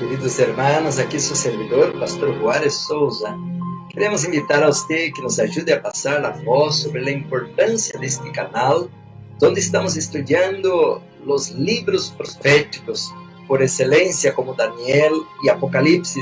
Queridos hermanos, aqui seu servidor, Pastor Juárez Souza. Queremos invitar a você que nos ajude a passar a voz sobre a importância deste canal, onde estamos estudando os livros proféticos por excelência, como Daniel e Apocalipse.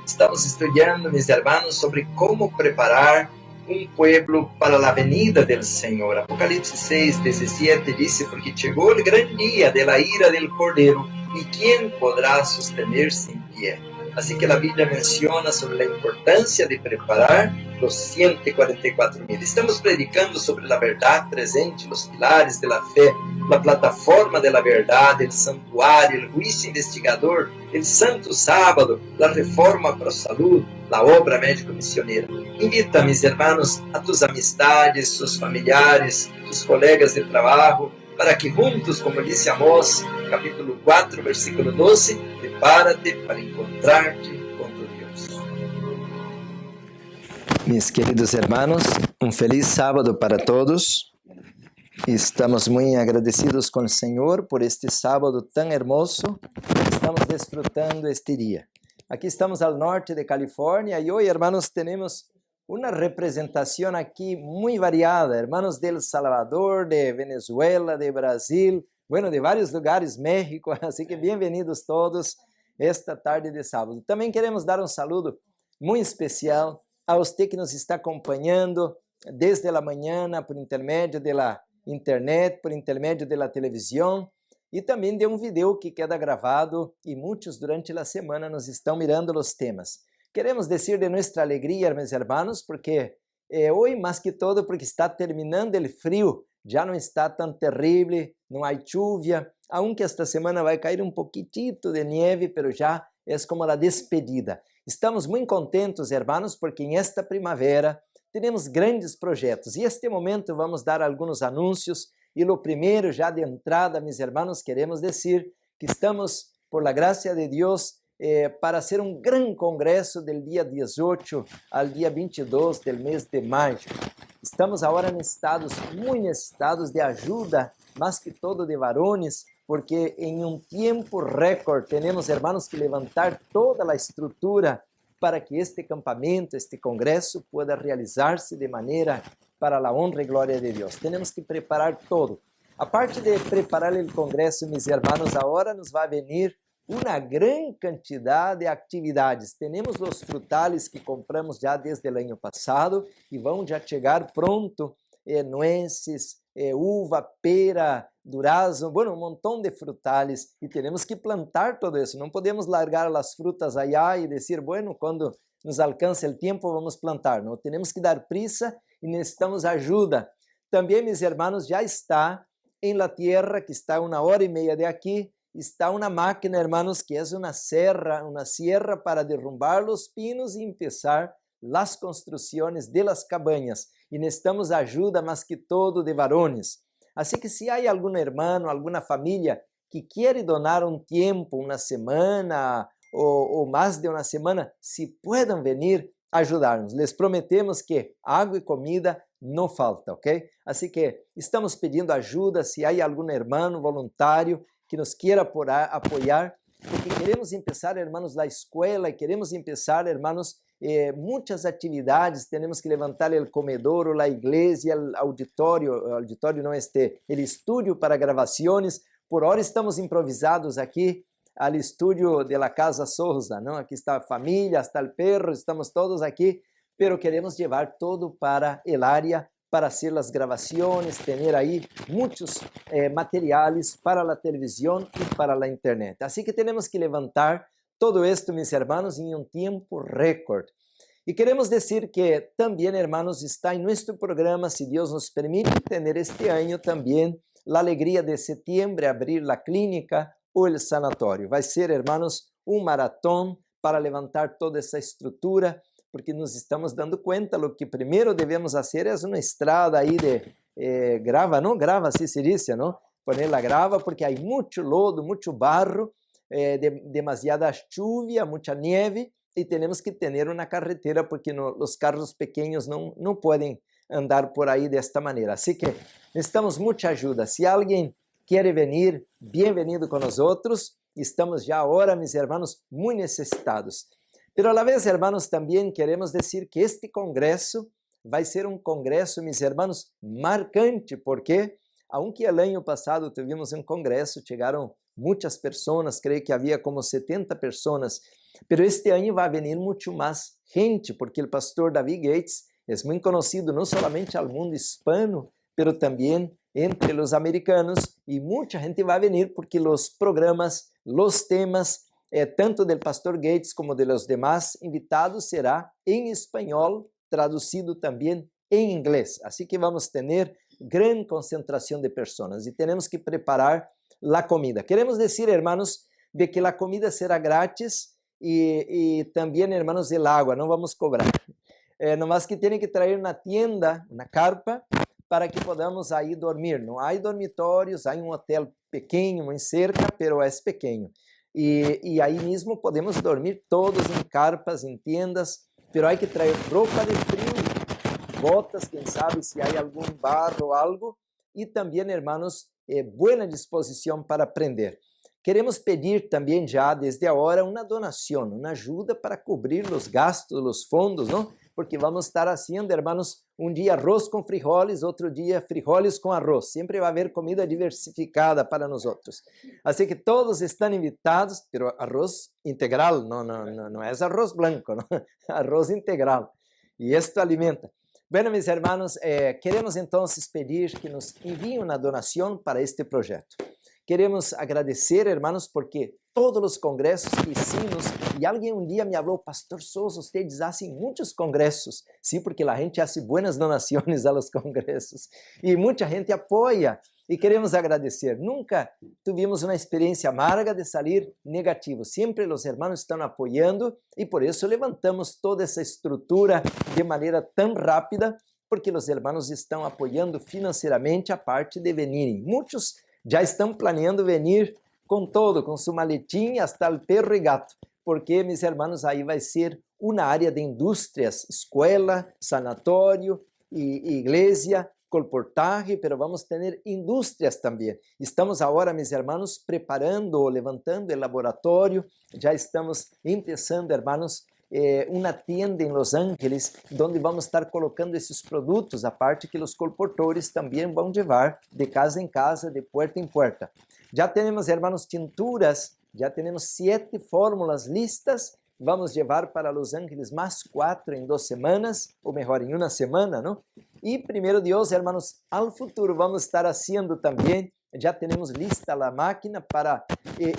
Estamos estudando, meus irmãos, sobre como preparar um povo para a venida do Senhor. Apocalipse 6:17 diz: porque chegou o grande dia da ira del Cordeiro, e quem poderá sostener-se em pé? Assim que a Bíblia menciona sobre a importância de preparar os 144.000. Estamos predicando sobre a verdade presente, os pilares da fé, a plataforma da verdade, o santuário, o juízo investigador, o santo sábado, a reforma para a saúde, a obra médico-missioneira. Invita, meus irmãos, a tus amistades, seus familiares, tus colegas de trabalho, para que juntos, como disse Amós, capítulo 4, versículo 12, prepárate para encontrar-te com tu Deus. Mis queridos hermanos, um feliz sábado para todos. Estamos muito agradecidos com o Senhor por este sábado tão hermoso. Estamos desfrutando este dia. Aqui estamos ao norte de Califórnia e hoje, hermanos, temos uma representação aqui muito variada, hermanos de El Salvador, de Venezuela, de Brasil, bueno, de vários lugares, México, assim que bem-vindos todos esta tarde de sábado. Também queremos dar um saludo muito especial a você que nos está acompanhando desde a manhã por intermédio da internet, por intermédio da televisão e também de um vídeo que queda gravado e muitos durante a semana nos estão mirando os temas. Queremos dizer de nossa alegria, meus irmãos, porque hoje, mais que todo, porque está terminando o frio, já não está tão terrível, não há chuva, aunque esta semana vai cair um pouquitito de neve, mas já é como a despedida. Estamos muito contentes, irmãos, porque em esta primavera temos grandes projetos e este momento vamos dar alguns anúncios e o primeiro, já de entrada, meus irmãos, queremos dizer que estamos, por la gracia de Deus, para ser um grande congresso do dia 18 ao dia 22 do mês de maio. Estamos agora muito necessitados de ajuda, mais que todo de varones, porque em um tempo recorde temos, irmãos, que levantar toda a estrutura para que este campamento, este congresso, pueda realizar-se de maneira para a honra e glória de Deus. Temos que preparar todo. A parte de preparar o congresso, meus irmãos, agora nos vai venir uma grande quantidade de atividades. Temos os frutales que compramos já desde o ano passado e vão já chegar pronto, nueces, uva, pera, durazno, bueno, um montão de frutales e temos que plantar todo isso. Não podemos largar as frutas allá e dizer, bueno, quando nos alcance o tempo vamos plantar. Não, temos que dar prisa e necessitamos ajuda. Também, meus irmãos, já está em la tierra, que está 1h30 de aqui, está uma máquina, hermanos, que é uma sierra para derrubar os pinos e empezar as construções de las cabañas. E necessitamos ajuda, mais que todo, de varones. Assim que se há algum irmão, alguma família que quer donar um tempo, uma semana ou mais de uma semana, se podem vir ajudar-nos. Les prometemos que água e comida não falta, ok? Assim que estamos pedindo ajuda, se há algum irmão voluntário que nos queira apoiar, porque queremos começar, irmãos, a escola, queremos começar, irmãos, muitas atividades, temos que levantar o comedor, a igreja, o auditório não, o estúdio para gravações. Por hora estamos improvisados aqui, ao estúdio de la Casa Souza, não? Aqui está a família, está o perro, estamos todos aqui, pero queremos levar todo para el área, para hacer as gravações, ter aí muitos materiais para a televisão e para a internet. Assim que temos que levantar todo esto, meus irmãos, em um tempo recorde. E queremos dizer que também, irmãos, está em nosso programa, se Deus nos permite, ter este ano também a alegria de setembro, abrir a clínica ou o sanatório. Vai ser, irmãos, um maratón para levantar toda essa estrutura, porque nos estamos dando conta, o que primeiro devemos fazer é uma estrada aí de grava, não? Grava, assim se diz, não? Poner a grava, porque há muito lodo, muito barro, demasiada chuva, muita neve, e temos que ter uma carretera, porque os carros pequenos não podem andar por aí desta maneira. Assim que necessitamos muita ajuda. Se alguém quer vir, bem-vindo com nós outros. estamos ya ahora, mis hermanos, muy necesitados. Pero a la vez, hermanos, también queremos decir que este congreso vai ser um congresso, mis hermanos, marcante, porque aunque el año pasado tuvimos um congresso, chegaram muitas pessoas, creio que havia como 70 pessoas, pero este ano vai venir muito mais gente, porque o pastor David Gates é muito conhecido não somente ao mundo hispano, pero também entre os americanos, e muita gente vai venir porque os programas, os temas, tanto do pastor Gates como de los demás invitados, será em espanhol, traduzido também em inglês. Assim que vamos ter grande concentração de pessoas e temos que preparar a comida. Queremos dizer, hermanos, de que a comida será grátis e também, hermanos, o água, não vamos cobrar. Nomás que tem que trazer na tienda, na carpa, para que podamos aí dormir. Não há dormitórios, há um hotel pequeno em cerca, pero é pequeno. E aí mesmo podemos dormir todos em carpas, em tiendas, pero há que trazer roupa de frio, botas, quem sabe se há algum barro ou algo, e também, hermanos, boa disposição para aprender. Queremos pedir também já desde agora uma donação, uma ajuda para cobrir os gastos, os fundos, não? Porque vamos estar fazendo, hermanos, um dia arroz com frijoles, outro dia frijoles com arroz. Sempre vai haver comida diversificada para nós outros. Assim que todos estão invitados, pero arroz integral, não é arroz branco, não? Arroz integral. E isto alimenta. Bueno, mis hermanos, queremos então pedir que nos enviem uma donação para este projeto. Queremos agradecer, hermanos, porque todos os congressos que hicimos, e alguém um dia me falou, Pastor Souza, vocês fazem muitos congressos. Sim, porque a gente faz boas donações a los congressos. E muita gente apoia. E queremos agradecer. Nunca tivemos uma experiência amarga de sair negativo. Sempre os irmãos estão apoiando e por isso levantamos toda essa estrutura de maneira tão rápida, porque os irmãos estão apoiando financeiramente a parte de venirem. Muitos já estão planeando vir com todo, com sua maletinha, hasta o perro e gato, porque, meus irmãos, aí vai ser uma área de indústrias, escola, sanatório, igreja, colportaje, pero vamos ter indústrias também. Estamos agora, meus irmãos, preparando, levantando o laboratório, já estamos começando, irmãos, uma tienda em Los Angeles, onde vamos estar colocando esses produtos, a parte que os colportores também vão levar de casa em casa, de porta em porta. Já temos, irmãos, tinturas, já temos 7 fórmulas listas, vamos levar para Los Angeles mais 4 em 2 semanas, ou melhor, em uma semana, não? E, primeiro Deus, irmãos, ao futuro vamos estar fazendo também, já temos lista a máquina para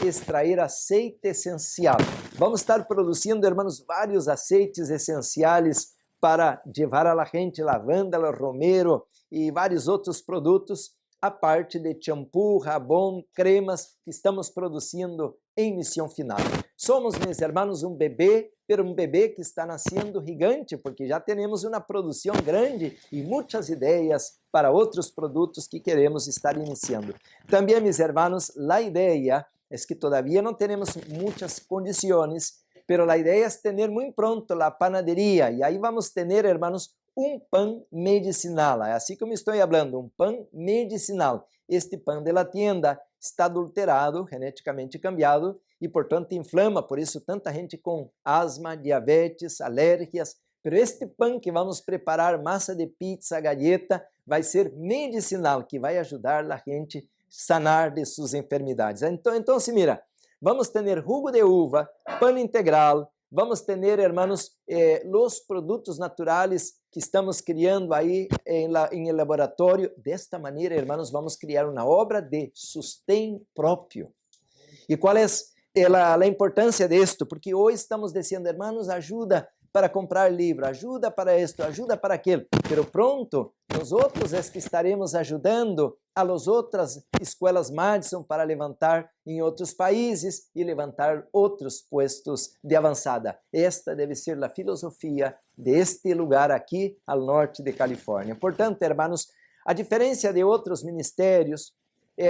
extrair aceite essencial. Vamos estar produzindo, irmãos, vários aceites essenciais para levar a la gente, lavanda, romero e vários outros produtos, a parte de shampoo, rabão, cremas que estamos produzindo em missão final. Somos, meus irmãos, um bebê, pero um bebê que está nascendo gigante, porque já temos uma produção grande e muitas ideias para outros produtos que queremos estar iniciando. Também, meus irmãos, a ideia é que todavía não temos muitas condições, pero a ideia é ter muito pronto a panaderia, e aí vamos ter, irmãos, um pão medicinal. É assim como estou falando, um pão medicinal. Este pão de la tienda está adulterado, geneticamente cambiado, e portanto inflama, por isso tanta gente com asma, diabetes, alérgias. Pero este pão que vamos preparar, massa de pizza, galleta, vai ser medicinal, que vai ajudar a gente a sanar de suas enfermidades. Então, se mira, vamos ter jugo de uva, pão integral, vamos ter, hermanos, os produtos naturais que estamos criando aí em el laboratório. Desta maneira, hermanos, vamos criar uma obra de sustento próprio. E qual é a importância disto? Porque hoje estamos dizendo, hermanos, ajuda para comprar livro, ajuda para isto, ajuda para aquilo. Pero pronto, nós outros é que estaremos ajudando a las outras escolas Madison para levantar em outros países e levantar outros puestos de avançada. Esta deve ser a filosofia deste lugar aqui ao norte de Califórnia. Portanto, hermanos, a diferença de outros ministérios,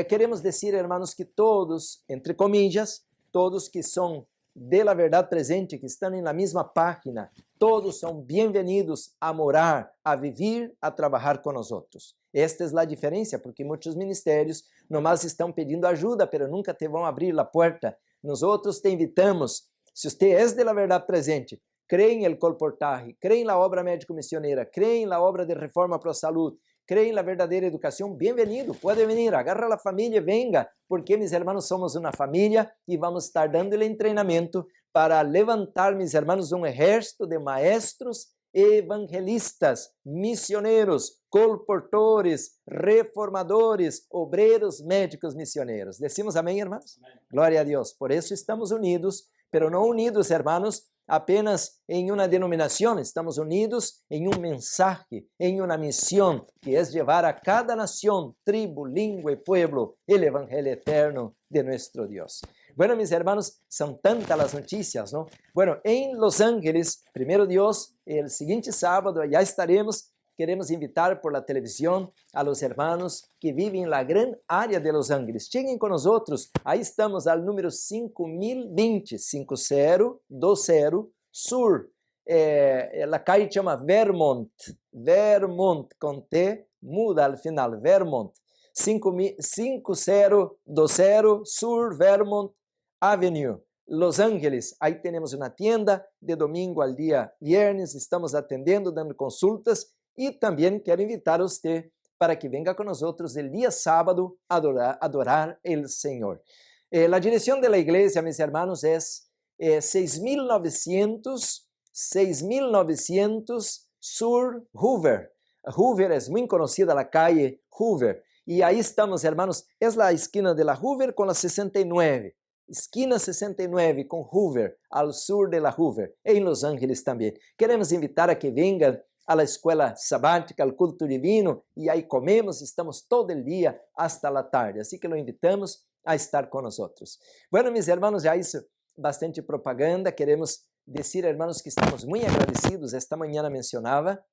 queremos dizer, hermanos, que todos, entre comillas, todos que são de la verdade presente, que estão na mesma página, todos são bem-vindos a morar, a viver, a trabalhar com nós outros. Esta é a diferença, porque muitos ministérios nomás estão pedindo ajuda, pero nunca te vão abrir a porta. nós te invitamos, se você é de la verdade presente, crê em el colportaje, crê em la obra médico-missioneira, crê em la obra de reforma para a saúde, crê em la verdadeira educação, bem-vindo, pode vir, agarra a família, venga, porque, mis hermanos, somos uma família e vamos estar dando-lhe treinamento para levantar, mis hermanos, exército de maestros evangelistas, missioneiros, colportores, reformadores, obreiros, médicos, missioneiros. Decimos amém, irmãos? Amém. Glória a Deus. Por isso estamos unidos, pero não unidos, hermanos, apenas em uma denominação, estamos unidos em mensaje, em uma missão, que é levar a cada nação, tribo, língua e pueblo el evangelio eterno de nuestro Dios. Bueno, mis hermanos, son tantas las noticias, ¿no? Bueno, en Los Ángeles, primero Dios, el siguiente sábado ya estaremos. Queremos invitar por la televisión a los hermanos que viven en la gran área de Los Ángeles. Lleguen con nosotros. Ahí estamos al número 5020, 5020 Sur. La calle se llama Vermont. Vermont, con T, muda al final. Vermont. 5020 Sur Vermont Avenue, Los Ángeles. Ahí tenemos una tienda de domingo al día viernes. Estamos atendiendo, dando consultas. Y también quiero invitar a usted para que venga con nosotros el día sábado a adorar el Señor. La dirección de la iglesia, mis hermanos, es 6900 Sur Hoover. Hoover es muy conocida la calle Hoover. Y ahí estamos, hermanos, es la esquina de la Hoover con la 69. Esquina 69 con Hoover, al sur de la Hoover, en Los Ángeles también. Queremos invitar a que vengan a la escuela sabática, al culto divino, y ahí comemos, estamos todo el día hasta la tarde. Así que lo invitamos a estar con nosotros. Bueno, mis hermanos, ya hizo bastante propaganda. Queremos decir, hermanos, que estamos muy agradecidos. Esta mañana mencionaba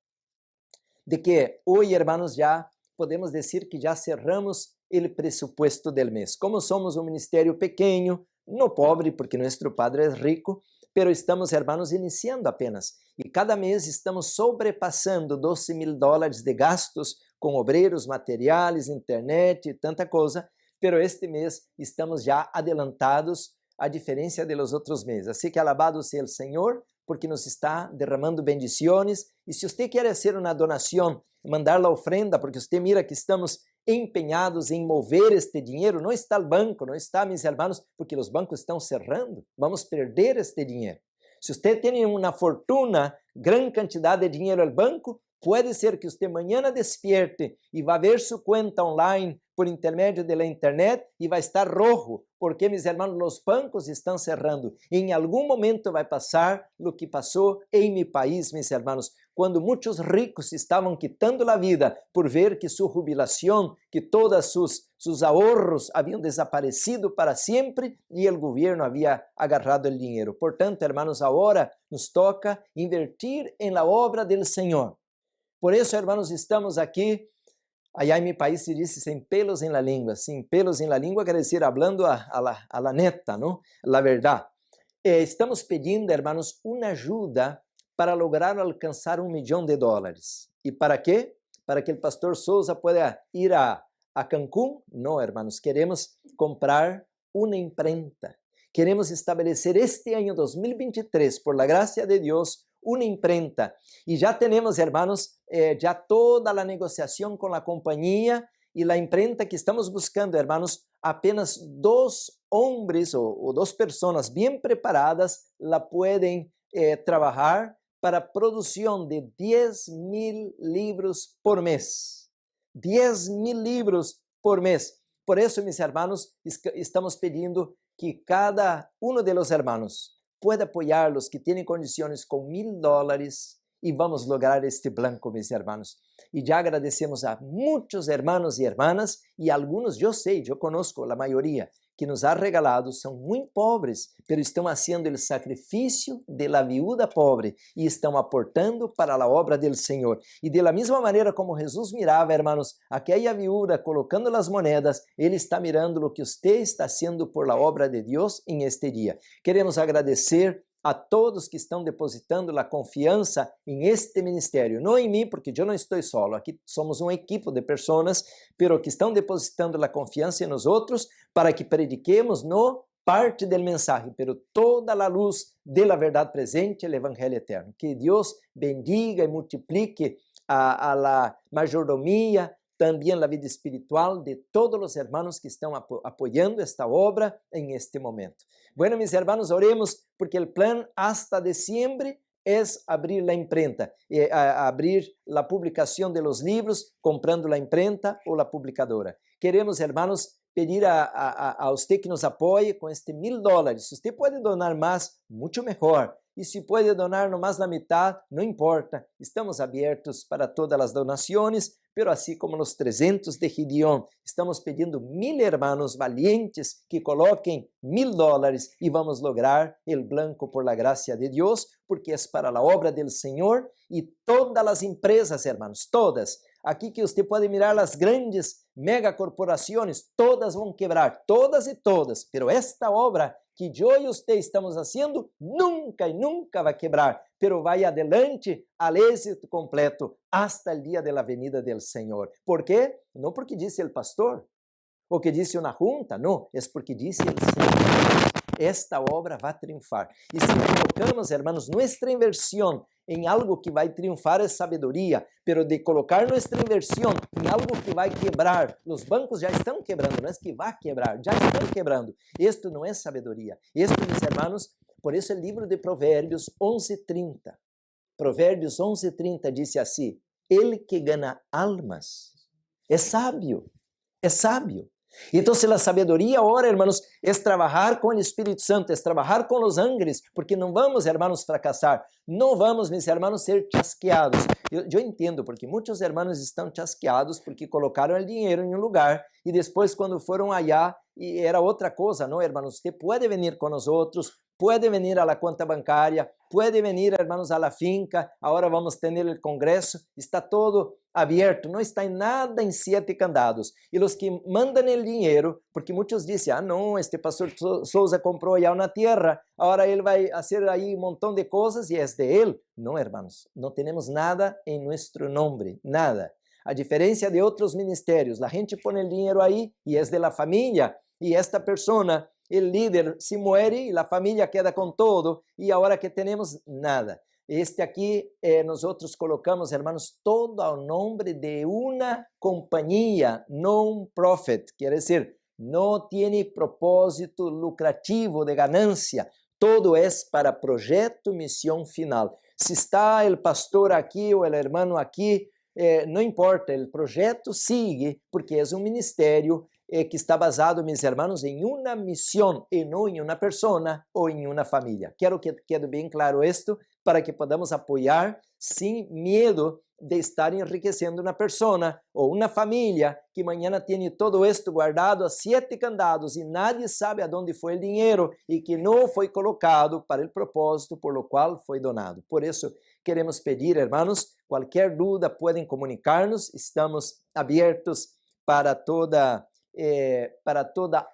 de que hoy, hermanos, ya podemos decir que já cerramos o presupuesto del mês. Como somos um ministério pequeno, não pobre, porque nosso Padre é rico, pero estamos, hermanos, iniciando apenas. E cada mês estamos sobrepassando $12,000 de gastos com obreiros, materiais, internet e tanta coisa, pero este mês estamos já adelantados, a diferença de los outros meses. Assim que alabado seja o Senhor, porque nos está derramando bendições. E se você quer fazer uma donação, mandar la ofrenda, porque você mira que estamos empenhados em mover este dinheiro, não está o banco, não está, mis hermanos, porque os bancos estão cerrando, vamos perder este dinheiro. Se você tem uma fortuna, grande quantidade de dinheiro no banco, pode ser que você amanhã despierte e vá ver sua conta online por intermédio da internet e vai estar rojo, porque, mis hermanos, os bancos estão cerrando. Em algum momento vai passar o que passou em meu país, mis hermanos, quando muitos ricos estavam quitando a vida por ver que sua jubilação, que todos seus ahorros haviam desaparecido para sempre e o governo havia agarrado o dinheiro. Portanto, hermanos, agora nos toca invertir em la obra del Senhor. Por isso, hermanos, estamos aqui. Allá em meu país se diz sem pelos em la língua. Sem pelos em la língua quer dizer hablando a la neta, não? La verdade. Estamos pedindo, hermanos, uma ajuda para lograr alcançar $1 milhão. E para quê? Para que o pastor Souza pueda ir a Cancún? Não, hermanos, queremos comprar uma imprenta. Queremos estabelecer este ano 2023, por la gracia de Deus, uma imprenta. E já temos, hermanos, já toda a negociação com a companhia e a imprenta que estamos buscando, hermanos, apenas 2 homens ou 2 pessoas bem preparadas la pueden trabalhar para a produção de 10,000 livros por mês. 10,000 livros por mês. Por isso, mis hermanos, estamos pedindo que cada de los hermanos pueda apoiar-los que têm condições com $1,000 e vamos lograr este blanco, mis hermanos. E já agradecemos a muitos hermanos e hermanas e alguns, eu sei, eu conozco a maioria, que nos ha regalado, são muito pobres, pero estão fazendo o sacrifício de la viúva pobre e estão aportando para a obra del Senhor. E de la mesma maneira como Jesus mirava, hermanos, aquela viúva colocando as moedas, ele está mirando o que você está fazendo por la obra de Deus em este dia. Queremos agradecer a todos que estão depositando a confiança em este ministério, não em mim, porque eu não estou solo, aqui somos um equipo de pessoas, pero que estão depositando a confiança em nós outros para que prediquemos no parte del mensaje, pero toda la luz de la verdad presente, el Evangelio eterno. Que Dios bendiga y multiplique a la mayordomía, también la vida espiritual de todos los hermanos que están apoyando esta obra en este momento. Bueno, mis hermanos, oremos porque el plan hasta diciembre es abrir la imprenta, abrir la publicación de los libros, comprando la imprenta o la publicadora. Queremos, hermanos, pedir a usted que nos apoie com este $1000. Se você pode donar mais, muito melhor. E se pode donar nomás la mitad, não importa. Estamos abertos para todas as donações, pero assim como nos 300 de Gideon, estamos pedindo 1000 hermanos valientes que coloquem $1000 e vamos lograr el blanco por la gracia de Deus, porque é para a obra del Senhor e todas as empresas, hermanos, todas. Aqui que você pode mirar as grandes megacorporações, todas vão quebrar, todas e todas, pero esta obra que eu e você estamos fazendo nunca e nunca vai quebrar, pero vai adelante al êxito completo hasta el dia de la venida del Senhor. ¿Por quê? Não porque disse o pastor, ou que disse uma junta, não, é porque disse o Senhor. Esta obra vai triunfar. E se colocamos, hermanos, nossa inversão em algo que vai triunfar é sabedoria, pero de colocar nossa inversão em algo que vai quebrar, os bancos já estão quebrando, não é que vai quebrar, já estão quebrando. Isto não é sabedoria. Isto, meus hermanos, por isso o livro de Provérbios 11:30. Provérbios 11:30 diz assim: ele que gana almas é sábio, é sábio. Então, a sabedoria ahora, hermanos, é trabalhar com o Espírito Santo, é trabalhar com os ángeles, porque não vamos, hermanos, fracassar, não vamos, meus hermanos, ser chasqueados. Eu entendo, porque muitos hermanos estão chasqueados porque colocaram o dinheiro em um lugar e depois, quando foram allá, era outra coisa, não, hermanos? Você pode vir com nós outros, pode vir a la conta bancária, pode vir, hermanos, a la finca, agora vamos ter o congresso, está todo aberto, não está em nada em 7 candados. E os que mandam o dinheiro, porque muitos dizem, não, este pastor Souza comprou já uma terra, agora ele vai fazer aí um montão de coisas e é de ele. Não, hermanos, não temos nada em nosso nome, nada. A diferença de outros ministérios, a gente põe o dinheiro aí e é de la família, e esta pessoa, o líder, se muere e a família queda com todo, e agora que temos nada. Este aqui, nós colocamos, hermanos, todo ao nome de uma companhia non-profit, quer dizer, não tem propósito lucrativo de ganância, todo é para projeto, missão final. Se está o pastor aqui ou o hermano aqui, não importa, o projeto sigue, porque é um ministério que está basado, meus hermanos, em uma missão e não em uma pessoa ou em uma família. Quero que quede bem claro isto para que podamos apoiar sem medo de estar enriquecendo uma pessoa ou uma família que amanhã tem todo isto guardado a 7 candados e nadie sabe aonde foi o dinheiro e que não foi colocado para o propósito por o qual foi donado. Por isso, queremos pedir, hermanos, qualquer dúvida podem comunicar-nos, estamos abertos para toda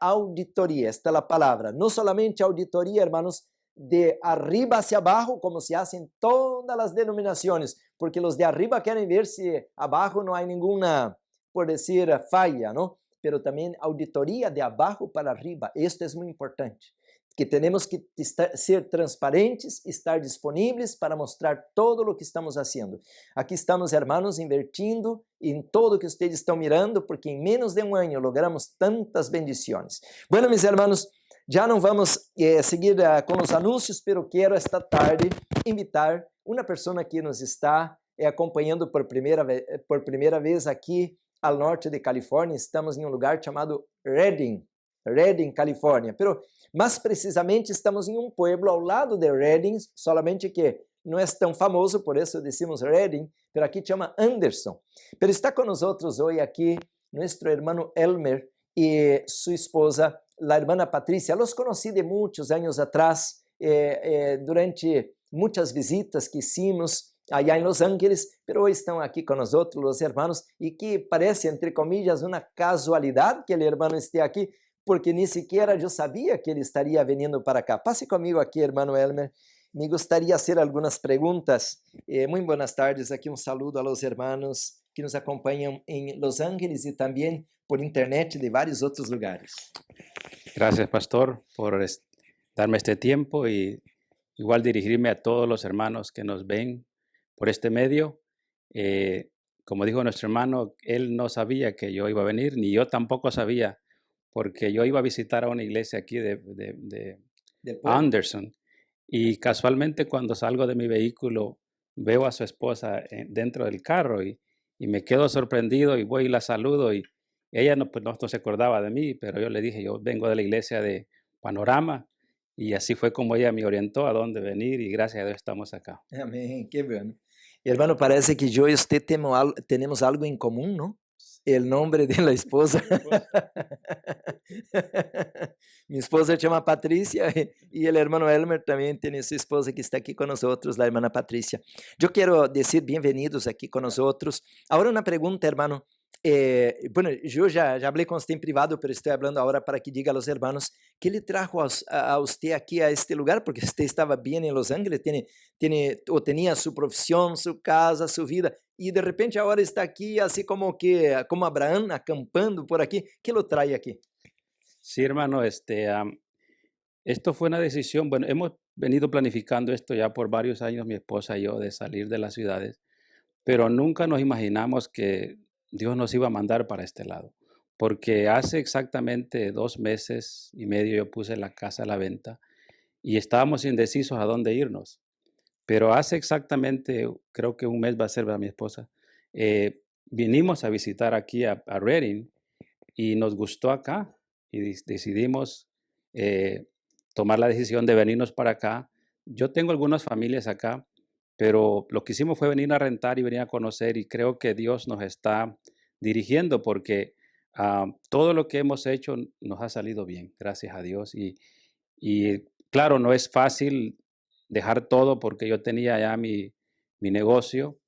auditoria. Esta é a palavra. Não somente auditoria, hermanos, de arriba hacia abajo, como se hacen todas as denominações, porque os de arriba querem ver se abaixo não há nenhuma, por dizer, falha, não? Pero também auditoria de abaixo para arriba. Isto é muito importante, que temos que ser transparentes, estar disponíveis para mostrar todo o que estamos fazendo. Aqui estamos, hermanos, invertindo em todo o que vocês estão mirando, porque em menos de um ano logramos tantas bendições. Bueno, meus hermanos, já não vamos seguir com os anúncios, pero quero esta tarde invitar uma pessoa que nos está acompanhando por primeira vez aqui ao norte de Califórnia. Estamos em um lugar chamado Redding, Califórnia. Pero mais precisamente estamos em um pueblo ao lado de Redding, solamente que não é tão famoso, por isso decimos Redding, pero aqui chama Anderson. Pero está com nós hoje aqui nosso irmão Elmer e sua esposa, a irmã Patrícia. Los conheci de muitos anos atrás, durante muitas visitas que hicimos allá em Los Ángeles, pero hoje estão aqui com nós os irmãos, e que parece, entre comillas, uma casualidade que o irmão esteja aqui, porque nem sequer eu sabia que ele estaria vindo para cá. Passe comigo aqui, irmão Elmer. Me gostaria de fazer algumas perguntas. Muito boas tardes, aqui um saludo a los hermanos que nos acompanham em Los Ángeles e também por internet de vários outros lugares. Gracias, pastor, por darme este tiempo y igual dirigirme a todos los hermanos que nos ven por este medio. Como dijo nuestro hermano, él no sabía que yo iba a venir, ni yo tampoco sabía, porque yo iba a visitar a una iglesia aquí de Del pueblo. Anderson, y casualmente cuando salgo de mi vehículo veo a su esposa dentro del carro y me quedo sorprendido y voy y la saludo y ella pues no se acordaba de mí, pero yo le dije, yo vengo de la iglesia de Panorama y así fue como ella me orientó a dónde venir y gracias a Dios estamos acá. Amém, que bueno. Hermano, parece que yo y usted tenemos algo en común, ¿no? El nombre de la esposa. Mi esposa se llama Patricia y el hermano Elmer también tiene su esposa que está aquí con nosotros, la hermana Patricia. Yo quiero decir bienvenidos aquí con nosotros. Ahora una pregunta, hermano. Bueno, yo ya hablé con usted en privado, pero estoy hablando ahora para que diga a los hermanos qué le trajo a usted aquí a este lugar, porque usted estaba bien en Los Ángeles, tenía su profesión, su casa, su vida, y de repente ahora está aquí así como Abraham, acampando por aquí. ¿Qué lo trae aquí? Sí, hermano, esto fue una decisión, bueno, hemos venido planificando esto ya por varios años, mi esposa y yo, de salir de las ciudades, pero nunca nos imaginamos que Dios nos iba a mandar para este lado, porque hace exactamente 2 meses y medio yo puse la casa a la venta y estábamos indecisos a dónde irnos, pero hace exactamente, creo que un mes va a ser para mi esposa, vinimos a visitar aquí a Redding y nos gustó acá y decidimos tomar la decisión de venirnos para acá. Yo tengo algunas familias acá, pero lo que hicimos fue venir a rentar y venir a conocer y creo que Dios nos está dirigiendo porque todo lo que hemos hecho nos ha salido bien, gracias a Dios. Y claro, no es fácil dejar todo porque yo tenía ya mi negocio,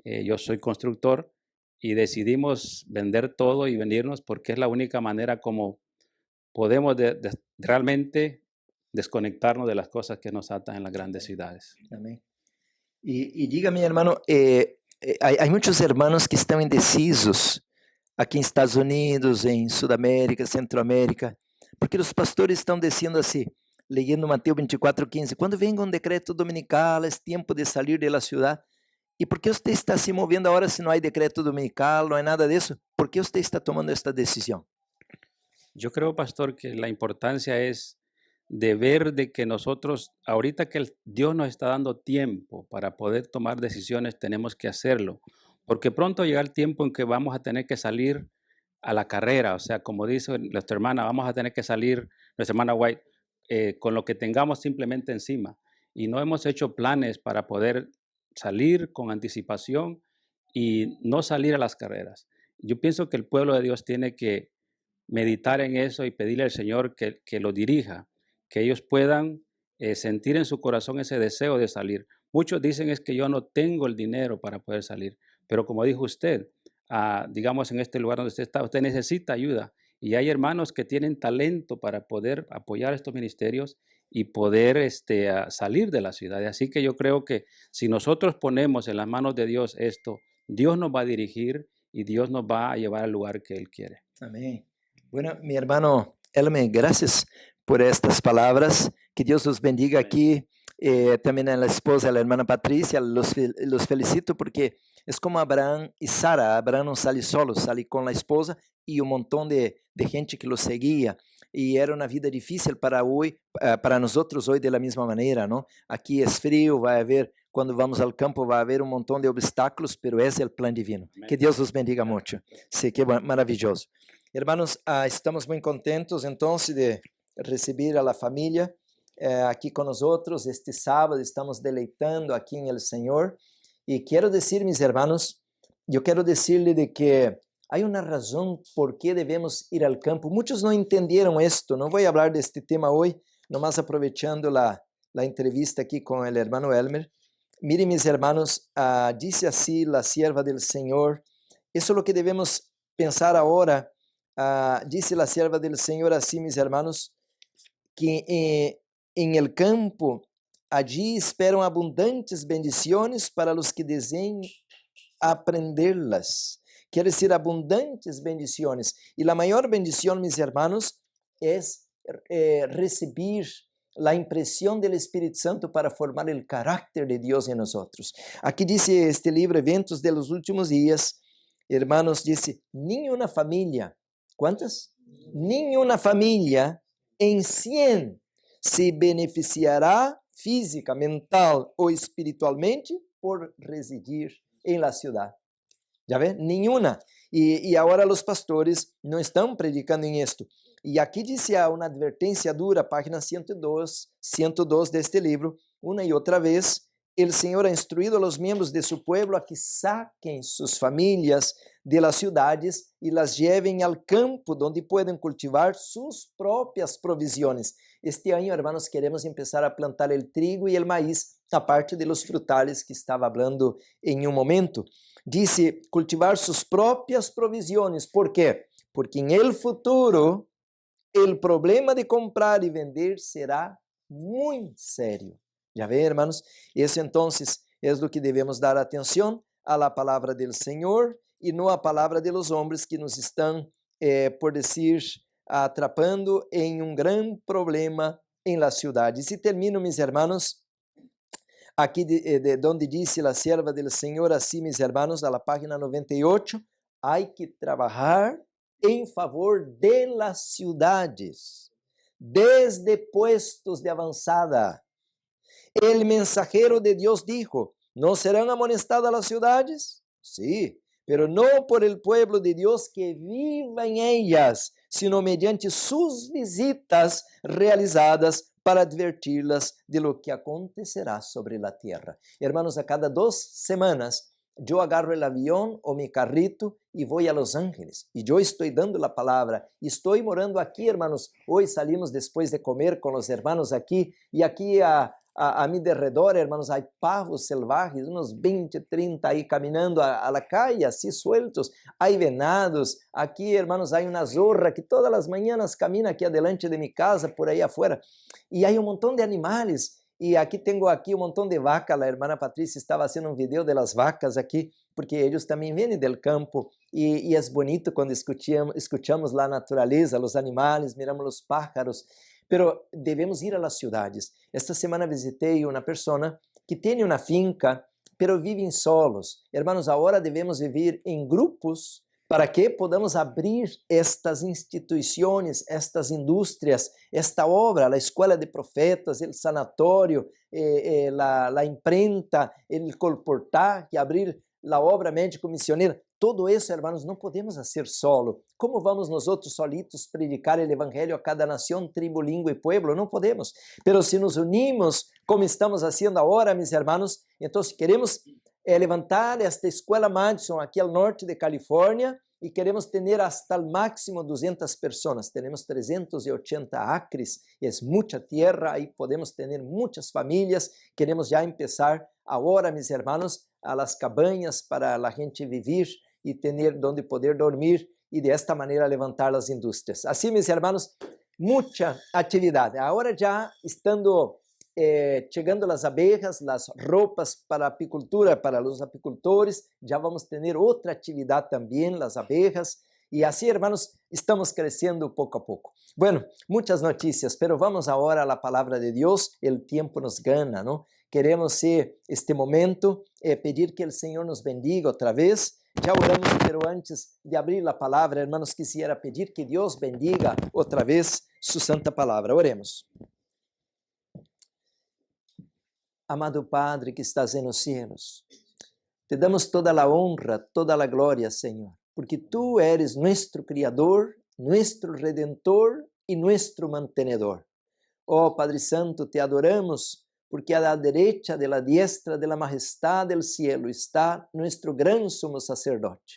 yo soy constructor y decidimos vender todo y venirnos porque es la única manera como podemos realmente desconectarnos de las cosas que nos atan en las grandes ciudades. Amén. Y dígame, hermano, hay muchos hermanos que están indecisos aquí en Estados Unidos, en Sudamérica, Centroamérica, porque los pastores están diciendo así, leyendo Mateo 24:15, cuando venga un decreto dominical, es tiempo de salir de la ciudad. ¿Y por qué usted está se moviendo ahora si no hay decreto dominical, no hay nada de eso? ¿Por qué usted está tomando esta decisión? Yo creo, pastor, que la importancia es de ver de que nosotros, ahorita que Dios nos está dando tiempo para poder tomar decisiones, tenemos que hacerlo, porque pronto llega el tiempo en que vamos a tener que salir a la carrera, o sea, como dice nuestra hermana, vamos a tener que salir, nuestra hermana White, con lo que tengamos simplemente encima. Y no hemos hecho planes para poder salir con anticipación y no salir a las carreras. Yo pienso que el pueblo de Dios tiene que meditar en eso y pedirle al Señor que lo dirija, que ellos puedan sentir en su corazón ese deseo de salir. Muchos dicen es que yo no tengo el dinero para poder salir, pero como dijo usted, digamos en este lugar donde usted está, usted necesita ayuda y hay hermanos que tienen talento para poder apoyar estos ministerios y poder salir de la ciudad. Así que yo creo que si nosotros ponemos en las manos de Dios esto, Dios nos va a dirigir y Dios nos va a llevar al lugar que Él quiere. Amén. Bueno, mi hermano Elmer, gracias por estas palabras. Que Dios los bendiga aquí. También a la esposa, a la hermana Patricia, los felicito porque es como Abraham y Sara. Abraham no sale solo, sale con la esposa y un montón de gente que lo seguía. Y era una vida difícil para hoy, para nosotros hoy de la misma manera, ¿no? Aquí es frío, va a haber, cuando vamos al campo va a haber un montón de obstáculos, pero ese es el plan divino. Que Dios los bendiga mucho. Sí, qué maravilloso. Hermanos, estamos muy contentos entonces de recibir a la familia aquí con nosotros este sábado. Estamos deleitando aquí en el Señor. Y quiero decir, mis hermanos, yo quiero decirle de que hay una razón por qué debemos ir al campo. Muchos no entendieron esto. No voy a hablar de este tema hoy, nomás aprovechando la entrevista aquí con el hermano Elmer. Miren, mis hermanos, dice así la sierva del Señor. Eso es lo que debemos pensar ahora. Dice la sierva del Señor así, mis hermanos, que en el campo, allí esperan abundantes bendiciones para los que deseen aprenderlas. Quiere decir abundantes bendiciones. Y la mayor bendición, mis hermanos, es recibir la impresión del Espíritu Santo para formar el carácter de Dios en nosotros. Aquí dice este libro, Eventos de los Últimos Días, hermanos, dice, ninguna familia, ¿cuántas? Ninguna familia en 100 se beneficiará física, mental o espiritualmente por residir en la ciudad. ¿Ya ven? Ninguna. Y ahora los pastores no están predicando en esto. Y aquí dice una advertencia dura, página 102 de este libro, una y otra vez, el Señor ha instruido a los miembros de su pueblo a que saquen sus familias de las ciudades y las lleven al campo donde pueden cultivar sus propias provisiones. Este año, hermanos, queremos empezar a plantar el trigo y el maíz, aparte de los frutales que estaba hablando en un momento. Dice, cultivar sus propias provisiones. ¿Por qué? Porque en el futuro, el problema de comprar y vender será muy serio. ¿Ya ven, hermanos? Eso entonces es lo que debemos dar atención a la palabra del Señor y no a palabra de los hombres que nos están, por decir, atrapando en un gran problema en la ciudad. Y si termino, mis hermanos, aquí de donde dice la sierva del Señor, así, mis hermanos, a la página 98, hay que trabajar en favor de las ciudades, desde puestos de avanzada. El mensajero de Dios dijo, ¿no serán amonestadas las ciudades? Sí, pero no por el pueblo de Dios que viva en ellas, sino mediante sus visitas realizadas para advertirlas de lo que acontecerá sobre la tierra. Hermanos, a cada 2 semanas yo agarro el avión o mi carrito y voy a Los Ángeles. Y yo estoy dando la palabra. Y estoy morando aquí, hermanos. Hoy salimos después de comer con los hermanos aquí. Y aquí a mi derredor, hermanos, hay pavos selvajes, unos 20, 30 ahí caminando a la calle, así sueltos. Hay venados. Aquí, hermanos, hay una zorra que todas las mañanas camina aquí adelante de mi casa, por ahí afuera. Y hay un montón de animales. Y aquí tengo aquí un montón de vacas. La hermana Patricia estaba haciendo un video de las vacas aquí, porque ellos también vienen del campo. Y es bonito cuando escuchamos la naturaleza, los animales, miramos los pájaros. Pero debemos ir a las ciudades. Esta semana visité una persona que tiene una finca, pero viven solos. Hermanos, ahora debemos vivir en grupos para que podamos abrir estas instituições, estas indústrias, esta obra, a escola de profetas, o sanatório, a imprenta, o colportaje, abrir a obra médico-missioneira. Todo isso, hermanos, não podemos fazer solo. Como vamos nós outros solitos predicar o evangelho a cada nação, tribo, língua e pueblo? Não podemos. Pero se nos unimos, como estamos fazendo agora, mis hermanos, então queremos levantar esta escola Madison aqui ao norte de Califórnia e queremos ter hasta o máximo 200 pessoas. Temos 380 acres, é muita terra, aí podemos ter muitas famílias. Queremos já começar agora, mis hermanos, a las cabañas para a gente vivir e ter onde poder dormir e de esta maneira levantar as indústrias. Assim, mis hermanos, muita atividade. Agora já estando chegando as abejas, as roupas para a apicultura, para os apicultores, já vamos ter outra atividade também, as abejas. E assim, hermanos, estamos crescendo pouco a pouco. Bueno, muitas notícias, pero vamos agora à palavra de Deus. O tempo nos gana, não? Queremos este momento pedir que o Senhor nos bendiga outra vez. Já oramos, pero antes de abrir a palavra, hermanos, quisiera pedir que Deus bendiga outra vez su santa palavra. Oremos. Amado Padre que estás en los cielos, te damos toda la honra, toda la gloria, Señor, porque tú eres nuestro Criador, nuestro Redentor y nuestro mantenedor. Oh Padre Santo, te adoramos, porque a la derecha de la diestra de la majestad del cielo está nuestro gran sumo sacerdote.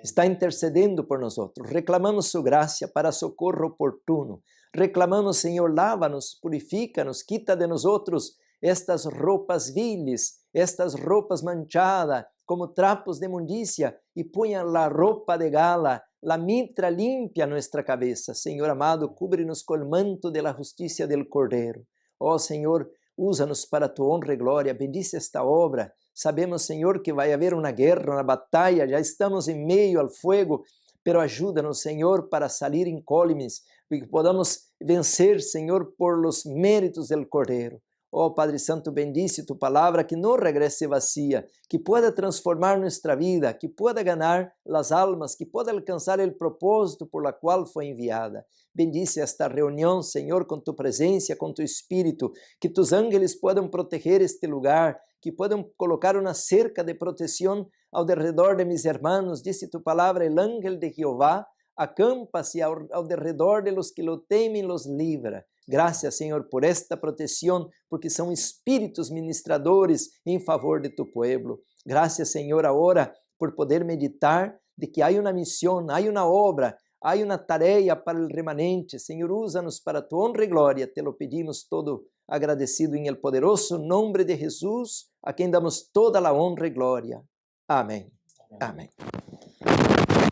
Está intercediendo por nosotros. Reclamamos su gracia para socorro oportuno. Reclamamos, Señor, lávanos, purifícanos, quita de nosotros estas roupas viles, estas roupas manchadas, como trapos de inmundicia, e ponha a roupa de gala, a mitra limpia a nossa cabeça. Senhor amado, cubre-nos com o manto de la justicia del Cordero. Oh Senhor, Usa-nos para tua honra e glória. Bendice esta obra. Sabemos, Senhor, que vai haver uma guerra, uma batalha. Já estamos em meio ao fogo. Pero ajuda-nos, Senhor, para sair incólumes. E que podamos vencer, Senhor, por los méritos del Cordeiro. Oh, Padre Santo, bendice tu palavra, que não regrese vacía, que pueda transformar nuestra vida, que pueda ganar las almas, que pueda alcançar el propósito por la cual foi enviada. Bendice esta reunião, Senhor, com tu presença, com tu Espírito, que tus ángeles puedan proteger este lugar, que puedan colocar uma cerca de proteção ao derredor de mis hermanos. Dice tu palavra, el ángel de Jehová acampa-se ao derredor de los que lo temen, los libra. Graças, Senhor, por esta proteção, porque são espíritos ministradores em favor de tu pueblo. Graças, Senhor, agora por poder meditar de que há uma missão, há uma obra, há uma tarefa para o remanente. Senhor, usa-nos para tu honra e glória. Te lo pedimos todo agradecido em el poderoso nome de Jesus, a quem damos toda a honra e glória. Amém. Amém.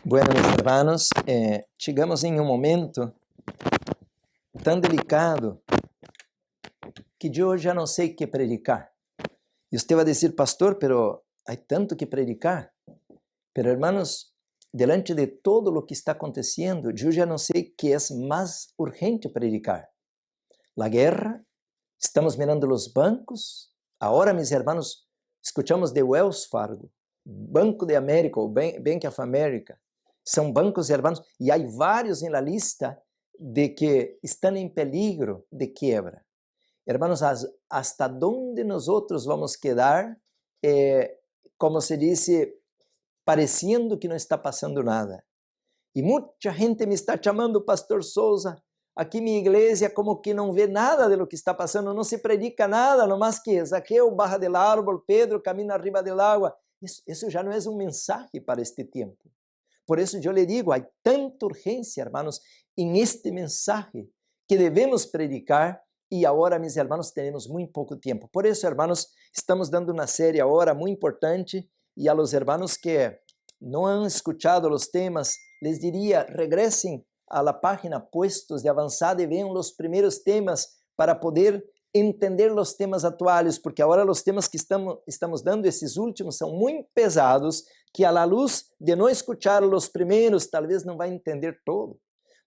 Bueno, meus hermanos, chegamos em um momento tão delicado que eu já não sei que predicar. E você vai dizer, pastor, pero há tanto que predicar. Pero, hermanos, delante de todo o que está acontecendo, eu já não sei que é mais urgente predicar. A guerra, estamos mirando os bancos. Agora, meus hermanos, escutamos de Wells Fargo, Banco de América, ou Bank of America. São bancos, hermanos, e há vários na lista de que estão em peligro de quebra. Hermanos, hasta onde nós vamos quedar, como se diz, parecendo que não está passando nada. E muita gente me está chamando, Pastor Souza, aqui minha igreja como que não vê nada de lo que está passando, não se predica nada, nomás que Zaqueu barra del árbol, Pedro camina arriba del agua. Isso já não é um mensagem para este tempo. Por isso eu lhe digo, há tanta urgência, hermanos, em este mensaje que devemos predicar e agora, meus hermanos, temos muito pouco tempo. Por isso, hermanos, estamos dando uma série agora muito importante e a los hermanos que não han escuchado os temas, les diria, regressem a la página Puestos de Avançada e vejam os primeiros temas para poder entender os temas atuais, porque agora os temas que estamos dando, esses últimos, são muito pesados, que a la luz de não escuchar os primeiros, talvez não vai entender todo.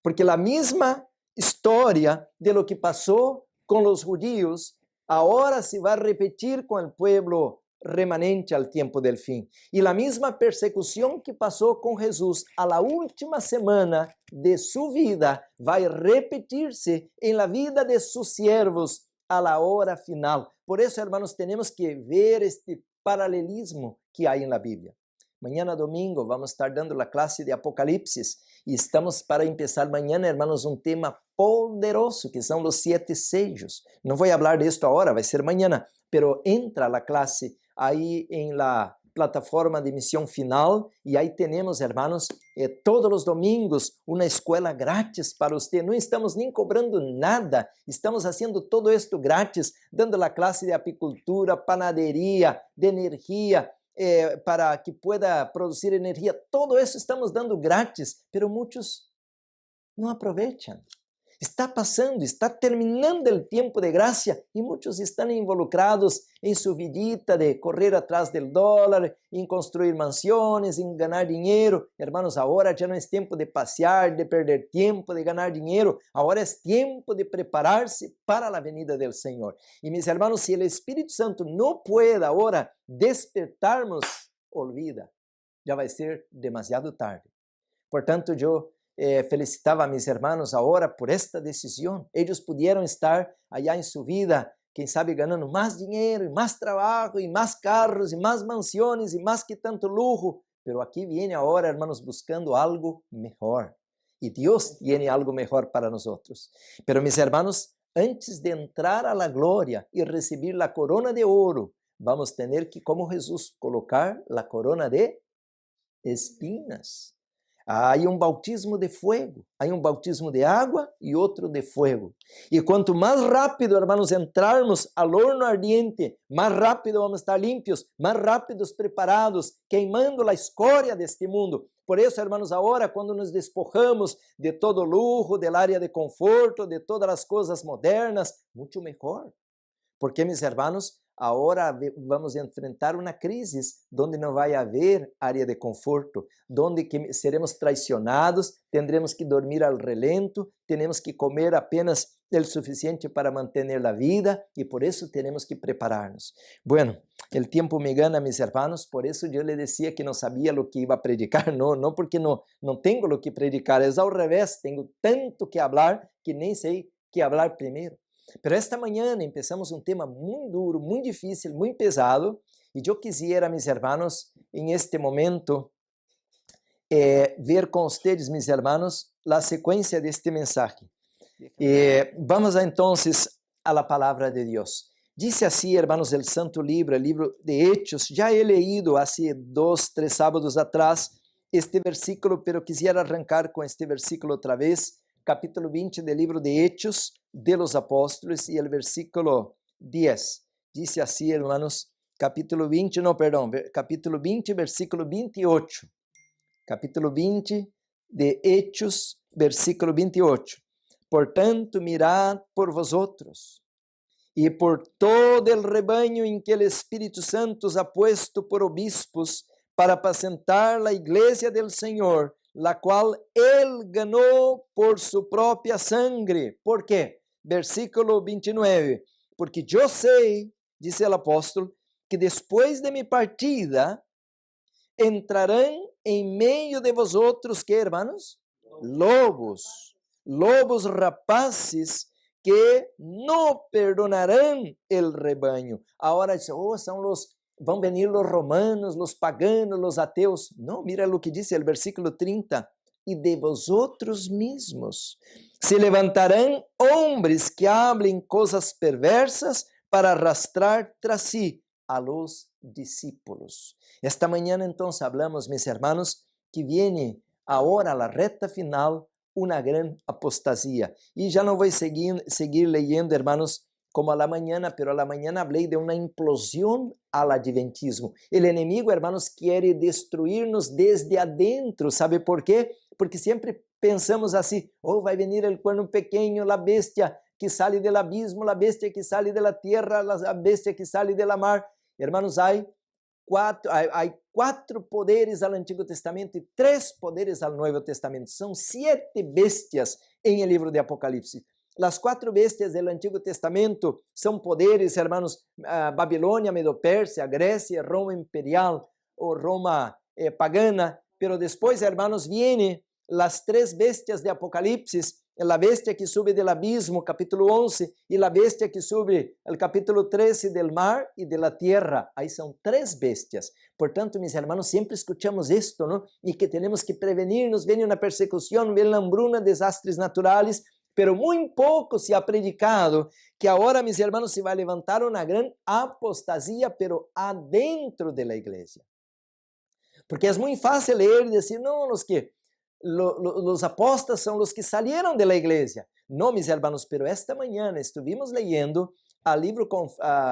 Porque a mesma história de lo que passou com os judíos, agora se vai repetir com o pueblo remanente al tempo del fim. E a mesma persecução que passou com Jesus a la última semana de sua vida vai repetir-se em la vida de seus siervos a la hora final. Por isso, hermanos, temos que ver este paralelismo que há na Bíblia. Mañana domingo vamos estar dando a classe de Apocalipse e estamos para começar amanhã, hermanos, um tema poderoso que são os 7 sellos. Não vou falar disso agora, vai ser amanhã, pero entra a classe aí em la plataforma de missão final e aí temos, hermanos, todos os domingos uma escola grátis para você. Não estamos nem cobrando nada, estamos fazendo todo isto grátis, dando a classe de apicultura, panaderia, de energia, para que pueda produzir energia. Todo isso estamos dando grátis, pero muitos não aproveitam. Está passando, está terminando o tempo de graça e muitos estão involucrados em sua vidita de correr atrás do dólar, em construir mansões, em ganhar dinheiro. Hermanos, agora já não é tempo de passear, de perder tempo, de ganhar dinheiro. Agora é tempo de preparar-se para a venida do Senhor. E, meus hermanos, se o Espírito Santo não pode agora despertarmos, olvida, já vai ser demasiado tarde. Portanto, eu felicitava a mis hermanos agora por esta decisão. Eles puderam estar allá em sua vida, quem sabe ganhando mais dinheiro, e mais trabalho, e mais carros, e mais mansões, e mais que tanto luxo. Pero aqui vem agora, hermanos, buscando algo melhor. E Deus tem algo melhor para nós. Pero, mis hermanos, antes de entrar a la glória e receber a corona de ouro, vamos ter que, como Jesus, colocar a corona de espinas. Há um bautismo de fogo, há um bautismo de água e outro de fogo. E quanto mais rápido, hermanos, entrarmos ao horno ardiente, mais rápido vamos estar limpios, mais rápidos preparados, queimando a escória deste mundo. Por isso, hermanos, agora, quando nos despojamos de todo luxo, da área de conforto, de todas as coisas modernas, muito melhor. Porque, mis hermanos, agora vamos enfrentar uma crise onde não vai haver área de conforto, onde seremos traicionados, tendremos que dormir al relento, temos que comer apenas o suficiente para manter a vida e por isso temos que preparar-nos. Bueno, o tempo me gana, mis hermanos, por isso eu le decía que não sabia o que iba a predicar, não porque não tenho o que predicar, é ao revés, tenho tanto que falar que nem sei que falar primeiro. Pero esta manhã empezamos um tema muito duro, muito difícil, muito pesado, e eu quisiera, mis hermanos, em este momento, ver com vocês, mis hermanos, a sequência deste mensagem. Vamos entonces a la palabra de Dios. Dice así, hermanos, el santo libro, el libro de Hechos. Ya he leído hace 2, 3 sábados atrás este versículo, pero quisiera arrancar con este versículo otra vez. Capítulo 20 del libro de Hechos de los Apóstoles y el versículo 10. Dice así, hermanos, capítulo 20, capítulo 20, versículo 28. Capítulo 20 de Hechos, versículo 28. Portanto, mirad por vosotros e por todo el rebaño en que el Espíritu Santo os ha puesto por obispos para apacentar la iglesia del Señor, la cual Él ganó por su propia sangre. ¿Por qué? Versículo 29. Porque yo sé, dice el apóstol, que después de mi partida entrarán en medio de vosotros, ¿qué, hermanos? Lobos rapaces que no perdonarán el rebaño. Ahora dice, van venir los romanos, los paganos, los ateos. No, mira lo que dice el versículo 30. Y de vosotros mismos se levantarán hombres que hablen cosas perversas para arrastrar tras sí a los discípulos. Esta mañana entonces hablamos, mis hermanos, que viene ahora la recta final, una gran apostasía. Y ya no voy a seguir leyendo, hermanos, como a la mañana, pero a la mañana hablé de una implosión al adventismo. El enemigo, hermanos, quiere destruirnos desde adentro. ¿Sabe por qué? Porque siempre pensamos así, vai venir el cuerno pequeño, la bestia que sale del abismo, la bestia que sale de la tierra, la bestia que sale de la mar. Hermanos, hay 4 poderes ao Antigo Testamento e 3 poderes ao Novo Testamento. São 7 bestias em el livro de Apocalipse. As 4 bestias do Antigo Testamento são poderes, hermanos, Babilônia, Medo-Pérsia, Grécia, Roma imperial ou Roma pagana. Pero depois, hermanos, viene as 3 bestias de Apocalipse, a bestia que sube del abismo, capítulo 11, e a bestia que sube al capítulo 13 del mar e de la tierra. Aí são 3 bestias. Portanto, mis hermanos, sempre escuchamos isto, ¿no? E que temos que prevenir-nos, vem uma persecução, vem hambruna, desastres naturales, pero muito pouco se ha predicado que agora, mis hermanos, se vai levantar uma grande apostasia, pero adentro de la igreja. Porque é muito fácil ler e dizer, não, los apóstoles são os que salieron de la iglesia. No, mis hermanos, pero esta mañana estuvimos leyendo al libro con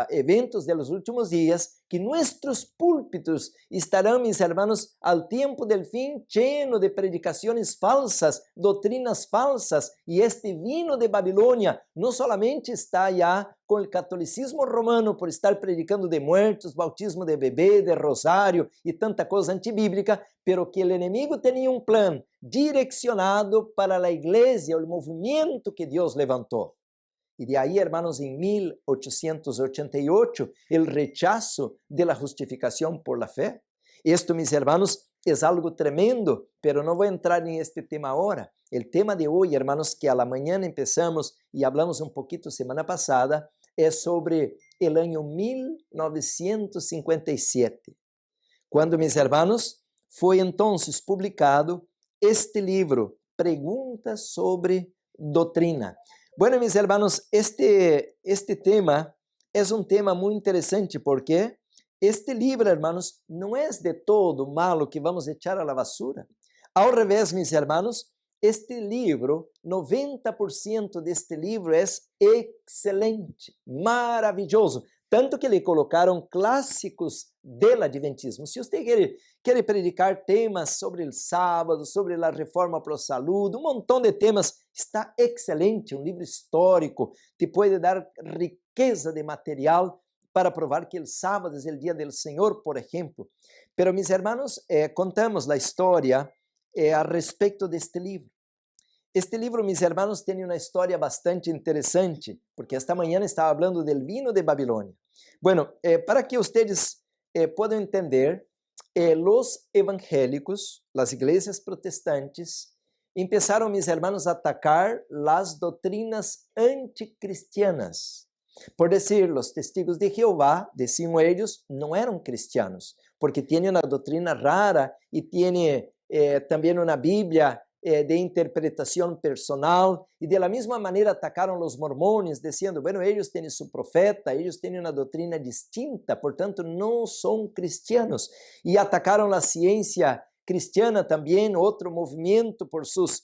eventos de los últimos días, que nuestros púlpitos estarán, mis hermanos, al tiempo del fin lleno de predicaciones falsas, doctrinas falsas, y este vino de Babilonia no solamente está ya con el catolicismo romano por estar predicando de muertos, bautismo de bebé, de rosario y tanta cosa antibíblica, pero que el enemigo tenía un plan direccionado para la iglesia, el movimiento que Dios levantó. Y de ahí, hermanos, en 1888, el rechazo de la justificación por la fe. Esto, mis hermanos, es algo tremendo, pero no voy a entrar en este tema ahora. El tema de hoy, hermanos, que a la mañana empezamos y hablamos un poquito semana pasada, es sobre el año 1957, cuando, mis hermanos, fue entonces publicado este libro, Preguntas sobre Doctrina. Bueno, mis hermanos, este tema es un tema muy interesante porque este libro, hermanos, no es de todo malo que vamos a echar a la basura. Al revés, mis hermanos, este libro, 90% de este libro es excelente, maravilloso. tanto que lhe colocaram clássicos del Adventismo. Se você quer predicar temas sobre o sábado, sobre a reforma pro saúde, um montão de temas, está excelente, um livro histórico, te pode dar riqueza de material para provar que o sábado é o dia do Senhor, por exemplo. Pero, mis hermanos, contamos a história a respeito deste livro. Este livro, mis hermanos, tem uma história bastante interessante, porque esta manhã estava falando del vino de Babilônia. Bueno, para que vocês possam entender, os evangélicos, as igrejas protestantes, começaram, mis hermanos, a atacar as doutrinas anticristianas. Por decir, os testigos de Jeová, diziam eles, não eram cristianos, porque tinham uma doutrina rara e tinham também uma Bíblia de interpretação personal, e de la mesma maneira atacaram os mormones, dizendo, bueno, eles têm seu profeta, eles têm uma doutrina distinta, portanto não são cristianos, e atacaram a ciência cristiana também, outro movimento por suas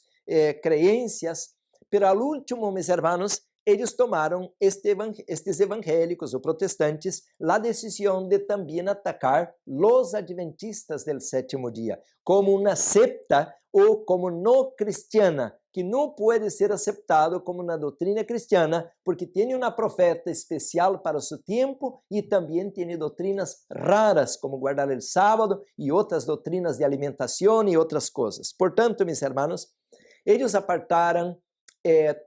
creencias, pero al último, mis hermanos, eles tomaram, estes evangélicos ou protestantes, a decisão de também atacar os adventistas del sétimo dia, como uma secta ou como não cristiana, que não pode ser aceptado como uma doutrina cristiana, porque tem uma profeta especial para o seu tempo e também tem doutrinas raras, como guardar o sábado e outras doutrinas de alimentação e outras coisas. Portanto, meus irmãos, eles apartaram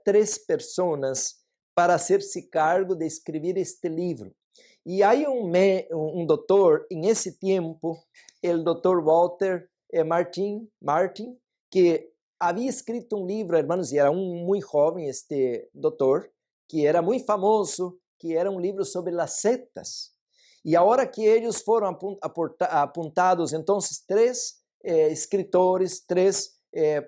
3 pessoas para hacer-se cargo de escrever este livro. E há um doutor, em esse tempo, o doutor Walter Martin, que havia escrito um livro, hermanos, e era muito jovem este doutor, que era muito famoso, que era um livro sobre as setas. E a hora que eles foram apontados, então, 3 escritores, 3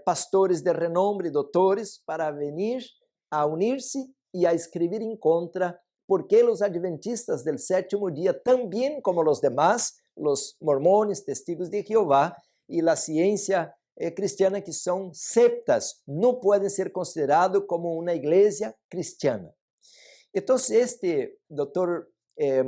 pastores de renombre, doutores, para venir a unir-se e a escrever em contra, porque os adventistas del sétimo dia, também como os demais, os mormones, testigos de Jeová e a ciência cristiana, que são sectas, não podem ser considerados como uma igreja cristiana. Então, este Dr.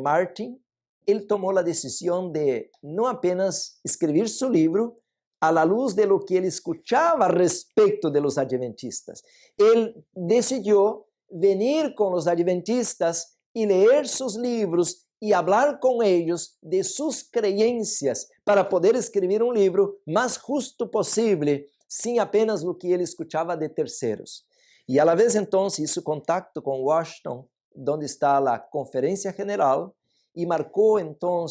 Martin, ele tomou a decisão de não apenas escrever seu livro, a la luz de lo que ele escuchava a respeito de los adventistas. Ele decidiu venir com os adventistas e ler seus livros e falar com eles de suas crenças para poder escrever um livro mais justo possível, sem apenas o que ele escuchava de terceiros. E a la vez, então, hizo contacto com Washington, onde está a Conferência General, e marcou, então,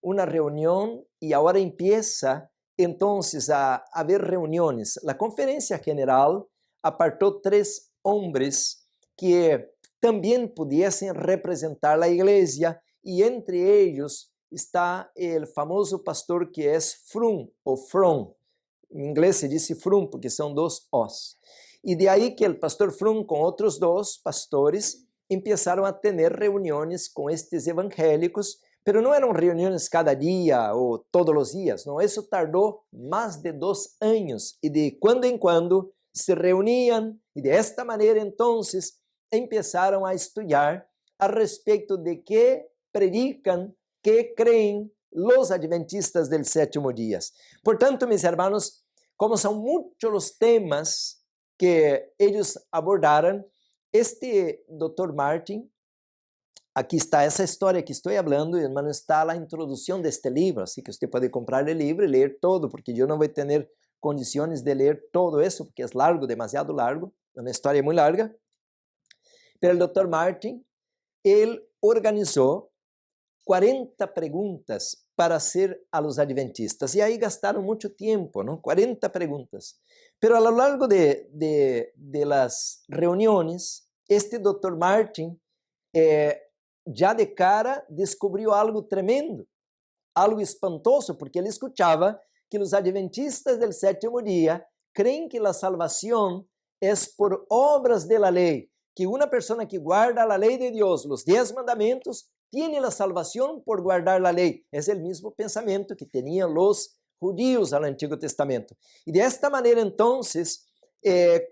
uma reunião, e agora empieza entonces a haber reuniones. La Conferencia General apartó 3 hombres que también pudiesen representar la iglesia, y entre ellos está el famoso pastor que es Frum, o Frum. En inglés se dice Frum porque son 2 O's. Y de ahí que el pastor Frum con otros 2 pastores empezaron a tener reuniones con estos evangélicos, pero não eram reuniões cada dia ou todos os dias, não. Isso tardou mais de 2 anos e de quando em quando se reuniam e de esta maneira, então, começaram a estudar a respeito de que predicam, que creem os adventistas del sétimo dia. Portanto, meus irmãos, como são muitos os temas que eles abordaram, este Dr. Martin, aqui está essa história que estou falando, irmão, está a introdução deste livro, assim que você pode comprar o livro e ler todo, porque eu não vou ter condições de ler todo isso, porque é largo, demasiado largo, uma história muito larga. Mas o Dr. Martin, ele organizou 40 perguntas para hacer a los adventistas, e aí gastaram muito tempo, não? 40 perguntas. Pero a lo largo de las reuniones, este Dr. Martin, já de cara descobriu algo tremendo, algo espantoso, porque ele escutava que os adventistas del sétimo dia creem que a salvação é por obras de la lei, que uma pessoa que guarda a lei de Deus, os 10 mandamentos, tem a salvação por guardar a lei. É o mesmo pensamento que tinham os judíos ao Antigo Testamento. E desta maneira, então,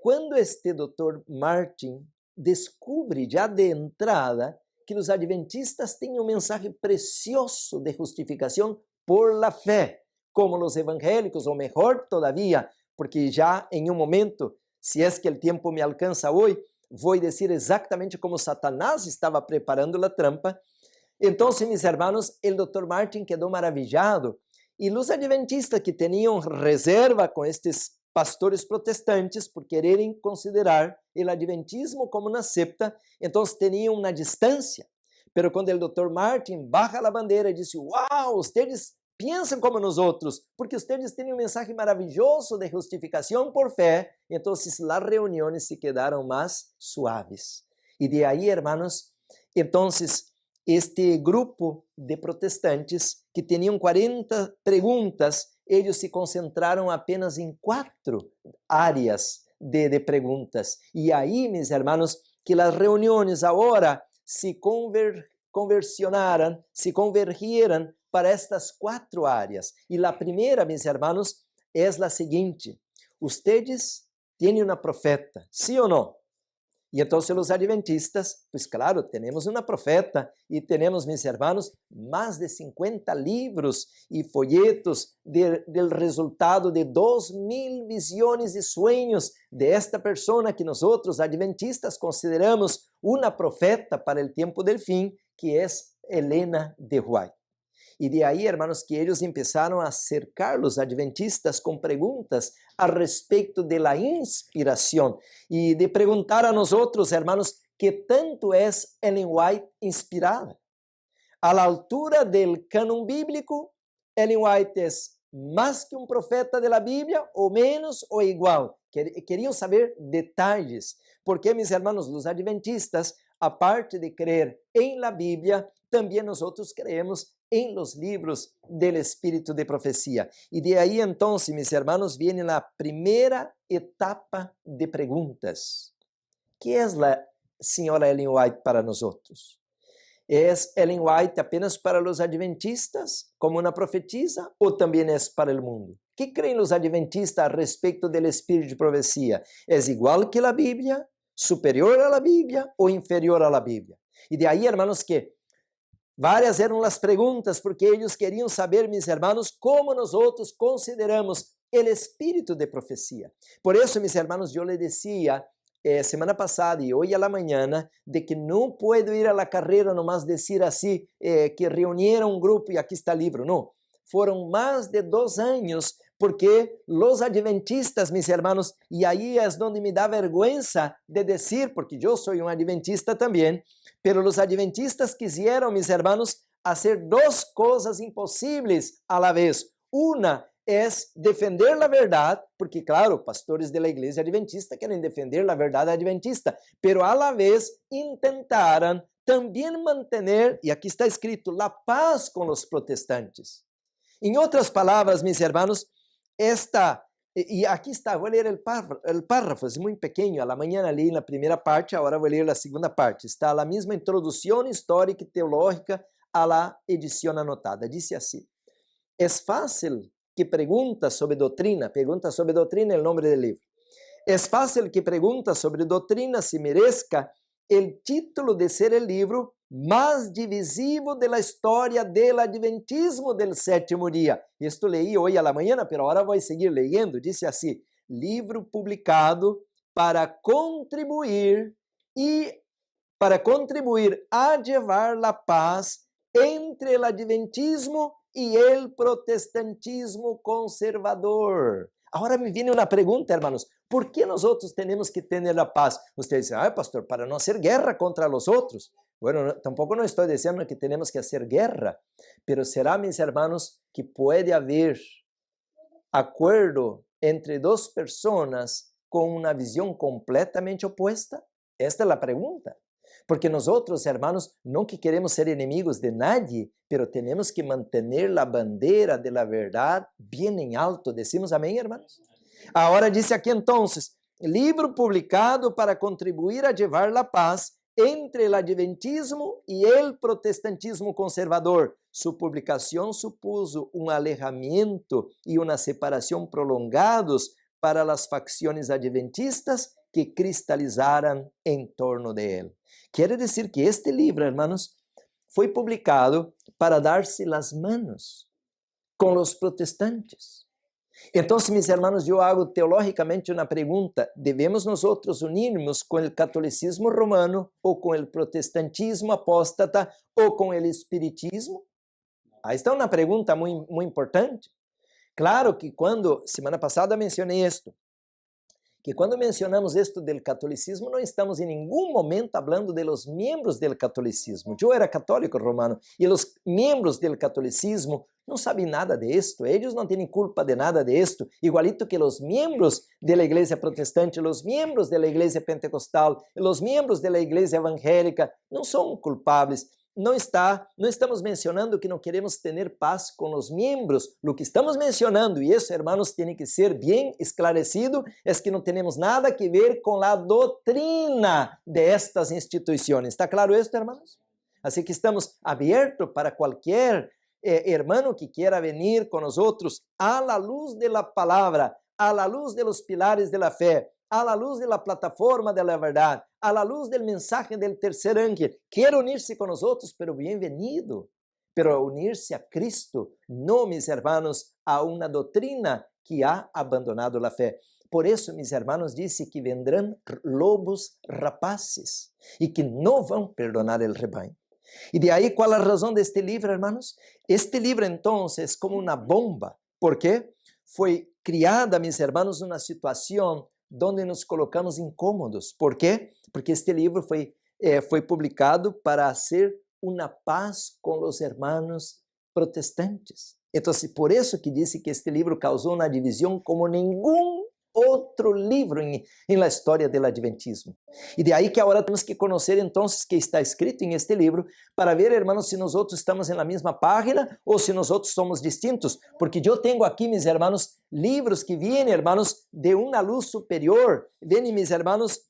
quando este Dr. Martin descobre já de entrada que os adventistas têm um mensagem precioso de justificação por la fé, como os evangélicos, ou melhor todavia, porque já em um momento, se é que o tempo me alcança hoje, vou dizer exatamente como Satanás estava preparando a trampa. Então, meus hermanos, o Dr. Martin quedou maravilhado, e os adventistas que tinham reserva com estes pastores protestantes por quererem considerar o adventismo como uma secta, então tinham uma distância. Pero quando o Dr. Martin baja a bandeira e disse: "Uau, vocês pensam como nós outros, porque vocês têm um mensagem maravilhoso de justificação por fé", então as reuniões se quedaram mais suaves. E de aí, hermanos, então este grupo de protestantes que tinham 40 perguntas, eles se concentraram apenas em 4 áreas de perguntas. E aí, meus hermanos, que as reuniões agora se conversionaram, se convergieram para estas 4 áreas. E a primeira, meus hermanos, é a seguinte: ustedes têm uma profeta, sim ou não? E então, os adventistas, pues claro, temos uma profeta e temos, meus hermanos, mais de 50 livros e folhetos del resultado de 2.000 visões e sonhos de esta pessoa que nós outros adventistas consideramos uma profeta para o tempo del fim, que é Helena de White. E de aí, hermanos, que eles começaram a cercar os adventistas com perguntas a respeito de la inspiração e de perguntar a nós outros, hermanos, que tanto é Ellen White inspirada. A la altura del canon bíblico, Ellen White é mais que um profeta de la Bíblia, ou menos, ou igual. Queriam saber detalhes, porque, meus hermanos, os adventistas, a parte de crer em la Bíblia, também nós outros creemos em los livros del Espírito de Profecia. E de aí, então, meus hermanos, vem a primeira etapa de perguntas. Que é a senhora Ellen White para nós outros? É Ellen White apenas para os adventistas, como uma profetisa, ou também é para o mundo? Que creem os adventistas a respeito do Espírito de Profecia? É igual que a Bíblia, superior a la Bíblia ou inferior a la Bíblia? E de aí, hermanos, que várias eram as perguntas, porque eles queriam saber, meus hermanos, como nós outros consideramos o espírito de profecia. Por isso, meus hermanos, eu lhe dizia semana passada e hoje a la mañana, de que não puedo ir a la carreira nomás dizer assim, que reunieron um grupo e aqui está o livro. Não. Foram mais de 2 anos, porque os adventistas, meus hermanos, e aí é onde me dá vergüenza de dizer, porque eu sou um adventista também, pero os adventistas quiseram, meus hermanos, fazer 2 coisas impossíveis a la vez. Uma é defender a verdade, porque, claro, pastores da igreja adventista querem defender a verdade adventista, pero a la vez tentaram também manter, e aqui está escrito, a paz com os protestantes. Em outras palavras, meus hermanos, e aqui está, vou ler o párrafo, é muito pequeno, a la mañana li na primeira parte, agora vou ler a segunda parte. Está a mesma introdução histórica e teológica a la edição anotada. Diz assim: é fácil que pergunta sobre doutrina é o nome do livro. É fácil que pergunta sobre doutrina se merezca o título de ser o livro mais divisivo da história do adventismo del sétimo dia. Isto leí hoje à la manhã, mas agora vou seguir leyendo. Diz assim: livro publicado para contribuir a llevar la paz entre o adventismo e o protestantismo conservador. Agora me vem uma pergunta, hermanos. ¿Por que nós outros temos que ter a paz? Você diz, pastor, para não hacer guerra contra os outros. Bueno, tampoco no estou dizendo que temos que hacer guerra, pero será, mis hermanos, que pode haver acordo entre 2 pessoas com uma visão completamente opuesta? Esta é a pergunta. Porque nós outros, hermanos, não que queremos ser inimigos de nadie, pero temos que manter a bandeira da verdade bem em alto. Decimos amém, hermanos? Agora diz aqui então, livro publicado para contribuir a llevar la paz entre o adventismo e o protestantismo conservador. Sua publicação supuso um alejamento e uma separação prolongados para as facções adventistas que cristalizaram em torno de ele. Quer dizer que este livro, hermanos, foi publicado para dar-se las manos com os protestantes. Então, meus irmãos, eu hago teológicamente uma pergunta: devemos nós unirmos com o catolicismo romano ou com o protestantismo apóstata ou com o espiritismo? Aí está uma pergunta muito, muito importante. Claro que semana passada mencionei isto, que quando mencionamos isto do catolicismo, não estamos em nenhum momento falando de los membros do catolicismo. Eu era católico romano e os membros do catolicismo não sabem nada de isto, eles não têm culpa de nada de isto, igualito que os membros da igreja protestante, os membros da igreja pentecostal, os membros da igreja evangélica não são culpables. Não estamos mencionando que não queremos ter paz com os membros. O que estamos mencionando, e isso, hermanos, tem que ser bem esclarecido, é que não temos nada que ver com a doutrina de estas instituições. ¿Está claro esto, hermanos? Assim que estamos abertos para qualquer hermano que quiera venir con nosotros a la luz de la palabra, a la luz de los pilares de la fe, a la luz de la plataforma de la verdad, a la luz del mensaje del tercer ángel. Quiere unirse con nosotros, pero bienvenido. Pero unirse a Cristo, no, mis hermanos, a una doctrina que ha abandonado la fe. Por eso, mis hermanos, dice que vendrán lobos rapaces y que no van a perdonar el rebaño. E de aí qual a razão deste livro, hermanos? Este livro, então, é como uma bomba. Por quê? Foi criada, meus hermanos, uma situação onde nos colocamos incômodos. Por quê? Porque este livro foi publicado para hacer uma paz com os hermanos protestantes. Então, por isso que disse que este livro causou uma divisão como nenhum outro livro em la história do Adventismo. E de aí que agora temos que conhecer então que está escrito em este livro para ver, hermanos, se nós outros estamos na mesma página ou se nós outros somos distintos, porque eu tenho aqui, meus hermanos, livros que vêm, hermanos, de uma luz superior, vêm, meus hermanos,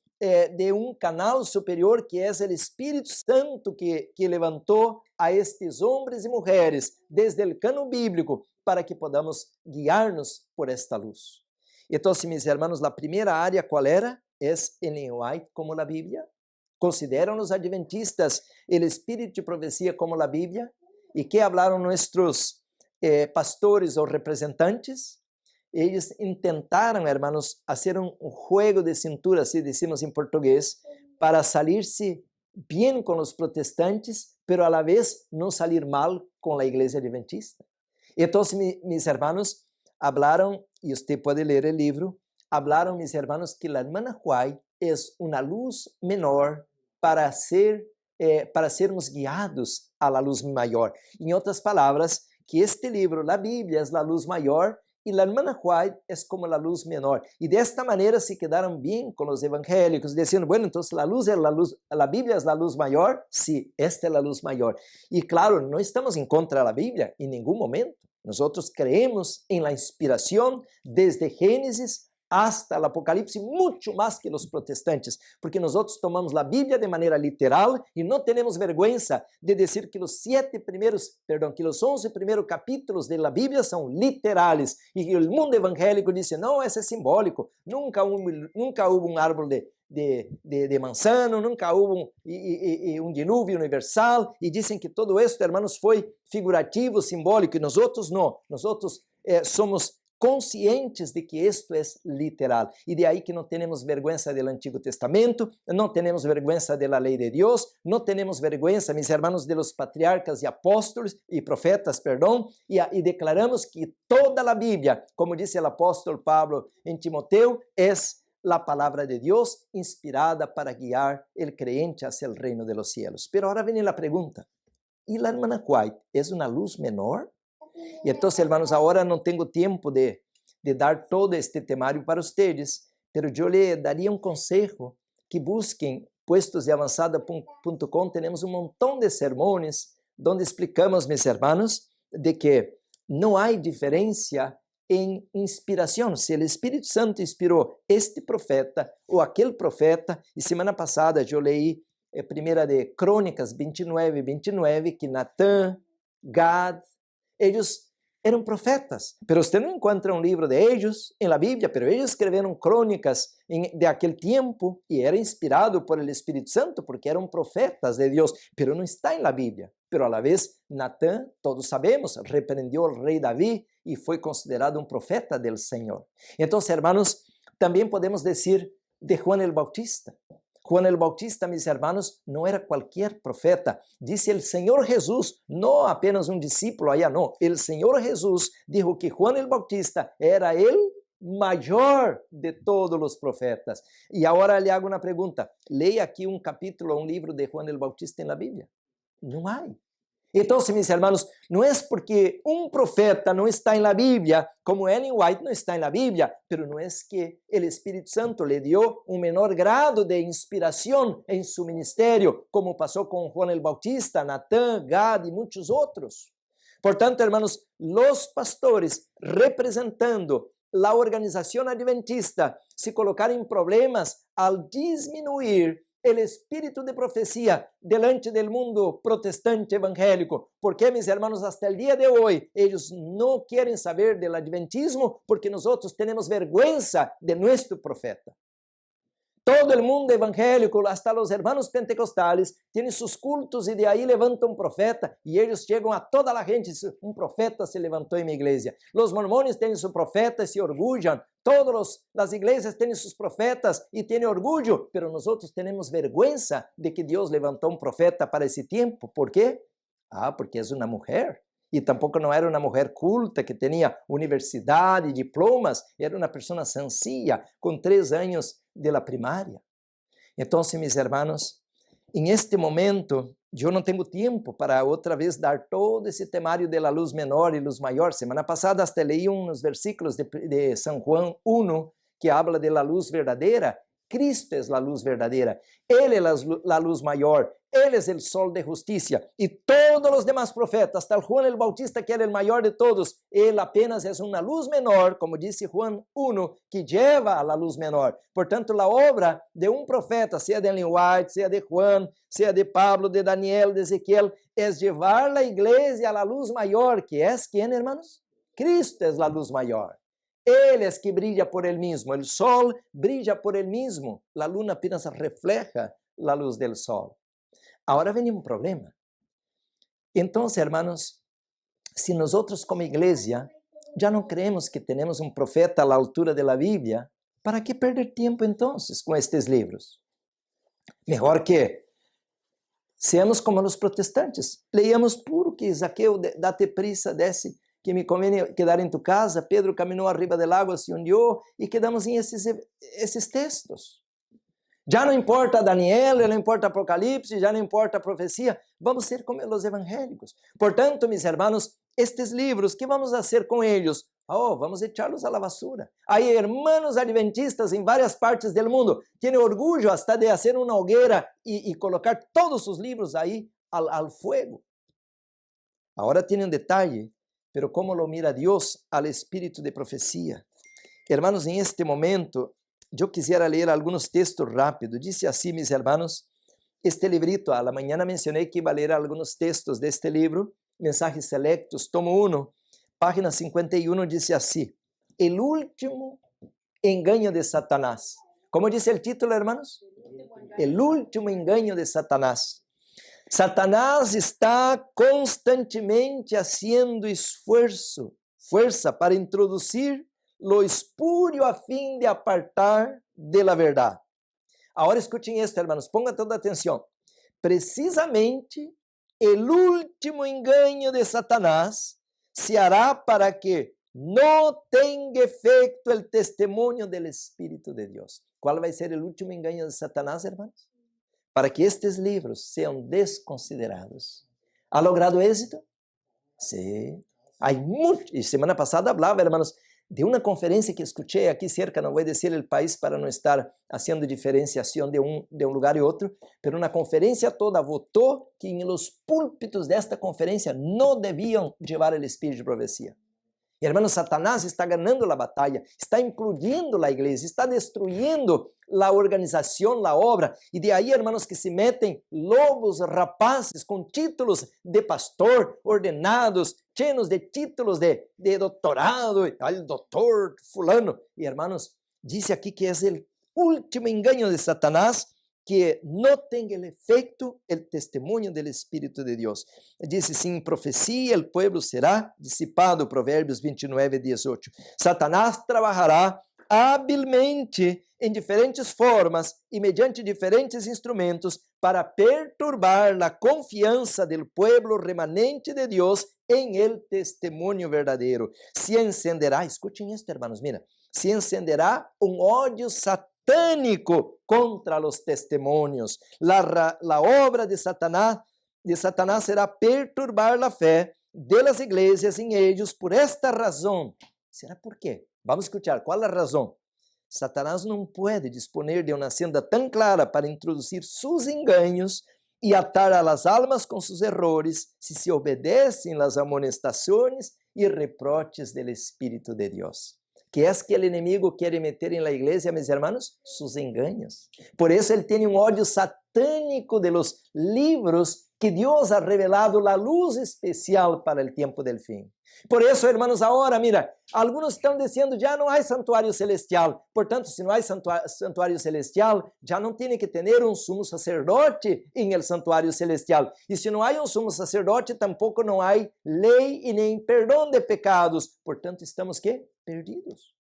de um canal superior que é o Espírito Santo que levantou a estes homens e mulheres desde o cano bíblico para que podamos guiar-nos por esta luz. Então, meus hermanos, a primeira área, qual era? É Ellen White como a Bíblia. Consideram os adventistas o espírito de profecia como a Bíblia? E que falaram nossos pastores ou representantes? Eles tentaram, hermanos, fazer um juego de cintura, assim decimos em português, para salir-se bem com os protestantes, pero a la vez não salir mal com a igreja adventista. Então, meus hermanos, hablaron, y usted puede leer el libro, hablaron, mis hermanos, que la hermana White es una luz menor para sermos guiados a la luz mayor. En otras palabras, que este libro, la Biblia, es la luz mayor y la hermana White es como la luz menor. Y de esta manera se quedaron bien con los evangélicos, diciendo, bueno, entonces la Biblia es la luz mayor. Sí, esta es la luz mayor. Y claro, no estamos en contra de la Biblia en ningún momento. Nosotros creemos en la inspiración desde Génesis hasta el Apocalipsis, mucho más que los protestantes, porque nosotros tomamos la Biblia de manera literal y no tenemos vergüenza de decir que los 11 primeros capítulos de la Biblia son literales y el mundo evangélico dice, no, ese es simbólico, nunca hubo un árbol de manzano, nunca hubo um dilúvio universal, e dizem que todo esto, hermanos, foi figurativo, simbólico, e nós não. Nós somos conscientes de que isto é literal, e de aí que não temos vergonha do Antigo Testamento, não temos vergonha da lei de Deus, não temos vergonha, meus hermanos, de los patriarcas e apóstolos e profetas, perdão, e declaramos que toda a Bíblia, como disse o apóstolo Pablo em Timoteo, é la palabra de Dios inspirada para guiar el creyente hacia el reino de los cielos. Pero ahora viene la pregunta, ¿y la hermana White es una luz menor? Y entonces, hermanos, ahora no tengo tiempo de dar todo este temario para ustedes, pero yo le daría un consejo, que busquen puestosdeavanzada.com, tenemos un montón de sermones donde explicamos, mis hermanos, de que no hay diferencia em inspiração, se o Espírito Santo inspirou este profeta ou aquele profeta, e semana passada eu leí primeira de Crônicas 29, que Natã, Gad, eles eram profetas, pero usted não encontra um livro de eles em la Bíblia, pero eles escreveram crônicas de aquele tempo e era inspirado por el Espírito Santo, porque eram profetas de Deus, pero não está em la Bíblia. Pero a la vez, Natán, todos sabemos, repreendeu o rei Davi e foi considerado um profeta del Senhor. Então, hermanos, também podemos dizer de Juan el Bautista. Juan el Bautista, mis hermanos, não era qualquer profeta. Disse o Senhor Jesus, não apenas um discípulo allá, não. O Senhor Jesus dijo que Juan el Bautista era o maior de todos os profetas. E agora lhe hago uma pergunta. Leia aqui um capítulo, um livro de Juan el Bautista na Bíblia. Não há. Então, mis hermanos, não é porque um profeta não está em la Bíblia, como Ellen White não está em la Bíblia, pero não é que o Espírito Santo le dio um menor grado de inspiração em seu ministério, como passou com Juan el Bautista, Natán, Gad e muitos outros. Portanto, hermanos, os pastores representando a organização adventista se colocaram em problemas ao diminuir el espíritu de profecía delante del mundo protestante evangélico. Porque, mis hermanos, hasta el día de hoy, ellos no quieren saber del adventismo porque nosotros tenemos vergüenza de nuestro profeta. Todo el mundo evangélico, hasta los hermanos pentecostales, tienen sus cultos y de ahí levanta un profeta y ellos llegan a toda la gente y dicen, un profeta se levantó en mi iglesia. Los mormones tienen su profeta y se orgullan. Todas as igrejas têm seus profetas e têm orgulho, pero nós temos vergüenza de que Deus levantou um profeta para esse tempo. ¿Por quê? Porque é uma mulher. E tampouco não era uma mulher culta, que tinha universidade, diplomas, era uma pessoa sencilla, com 3 anos de la primária. Então, mis hermanos, em este momento, eu não tenho tempo para outra vez dar todo esse temário de la luz menor e luz maior. Semana passada até leí uns versículos de São Juan 1, que habla de la luz verdadeira. Cristo é a luz verdadeira. Ele é a luz maior. Ele é o sol de justiça. E todos os demais profetas, tal Juan el Bautista, que era o maior de todos, ele apenas é uma luz menor, como disse Juan 1, que leva a la luz menor. Portanto, a obra de um profeta, seja de Ellen White, seja de Juan, seja de Pablo, de Daniel, de Ezequiel, é levar a igreja a la luz maior, que é quem, hermanos? Cristo é a luz maior. Ele é que brilha por ele mesmo. O sol brilha por ele mesmo. A luna apenas refleja a luz do sol. Agora vem um problema. Então, hermanos, se nós como igreja já não creemos que temos um profeta à altura da Bíblia, para que perder tempo então com estes livros? Melhor que seamos como os protestantes. Leiamos puro que Zaqueu, date prisa, desce, que me convém quedar em tu casa. Pedro caminhou arriba del agua, se hundiu, e quedamos em esses textos. Já não importa Daniel, já não importa Apocalipse, já não importa a profecia, vamos ser como os evangélicos. Portanto, mis hermanos, estes livros, que vamos fazer com eles? Vamos echá-los a la basura. Há hermanos adventistas em várias partes do mundo, têm orgulho hasta de fazer uma hogueira e colocar todos os livros aí al fuego. Agora tem um detalhe, pero como lo mira Deus al espírito de profecia. Hermanos, em este momento, eu quisiera ler alguns textos rápido. Dice assim, mis hermanos, este librito, a la mañana mencionei que iba a ler alguns textos deste livro, Mensajes Selectos, tomo 1, página 51, dice assim, El último engaño de Satanás. Como dice el título, hermanos? El último engaño de Satanás. Satanás está constantemente haciendo fuerza para introducir lo espúrio a fim de apartar de la verdade. Agora escutem esto, hermanos, pongan toda atenção. Precisamente, el último engaño de Satanás se hará para que no tenga efecto el testimonio del Espíritu de Dios. ¿Cuál va a ser el último engaño de Satanás, hermanos? Para que estes livros sejam desconsiderados. ¿Ha logrado éxito? Sí. Hay mucho. Y semana pasada hablaba, hermanos, de uma conferência que escutei aqui cerca, não vou dizer o país para não estar fazendo diferenciação de um lugar e outro, mas uma conferência toda votou que em los púlpitos desta conferência não deviam levar o espírito de profecia. E, hermanos, Satanás está ganando a batalha, está implodindo a igreja, está destruindo a organização, a obra. E de aí, hermanos, que se metem lobos rapazes com títulos de pastor, ordenados, cheios de títulos de doutorado, al doutor fulano. E, hermanos, diz aqui que é o último engano de Satanás, que não tem o efeito, o testemunho do Espírito de Deus. Diz assim, profecia, o povo será dissipado, Provérbios 29:18. Satanás trabalhará habilmente em diferentes formas e mediante diferentes instrumentos para perturbar a confiança do povo remanente de Deus em el testemunho verdadeiro. Se encenderá, escutem isto, hermanos, mira, se encenderá ódio satânico contra os testemunhos. La obra de Satanás será perturbar a fé de las igrejas em eles por esta razão. Será por quê? Vamos escuchar, qual a razão? Satanás não pode disponer de uma senda tão clara para introduzir seus enganos e atar a las almas com seus errores, se obedecem as amonestações e reproches do Espírito de Deus. Que é que o inimigo quer meter em la igreja, meus hermanos? Sus engaños. Por isso ele tem ódio satânico de los libros que Deus ha revelado la luz especial para o tempo del fim. Por isso, hermanos, agora, mira, alguns estão dizendo, já não há santuário celestial. Portanto, se não há santuário celestial, já não tem que ter um sumo sacerdote em el santuário celestial. E se não há um sumo sacerdote, tampouco não há lei e nem perdão de pecados. Portanto, estamos que? Perdidos.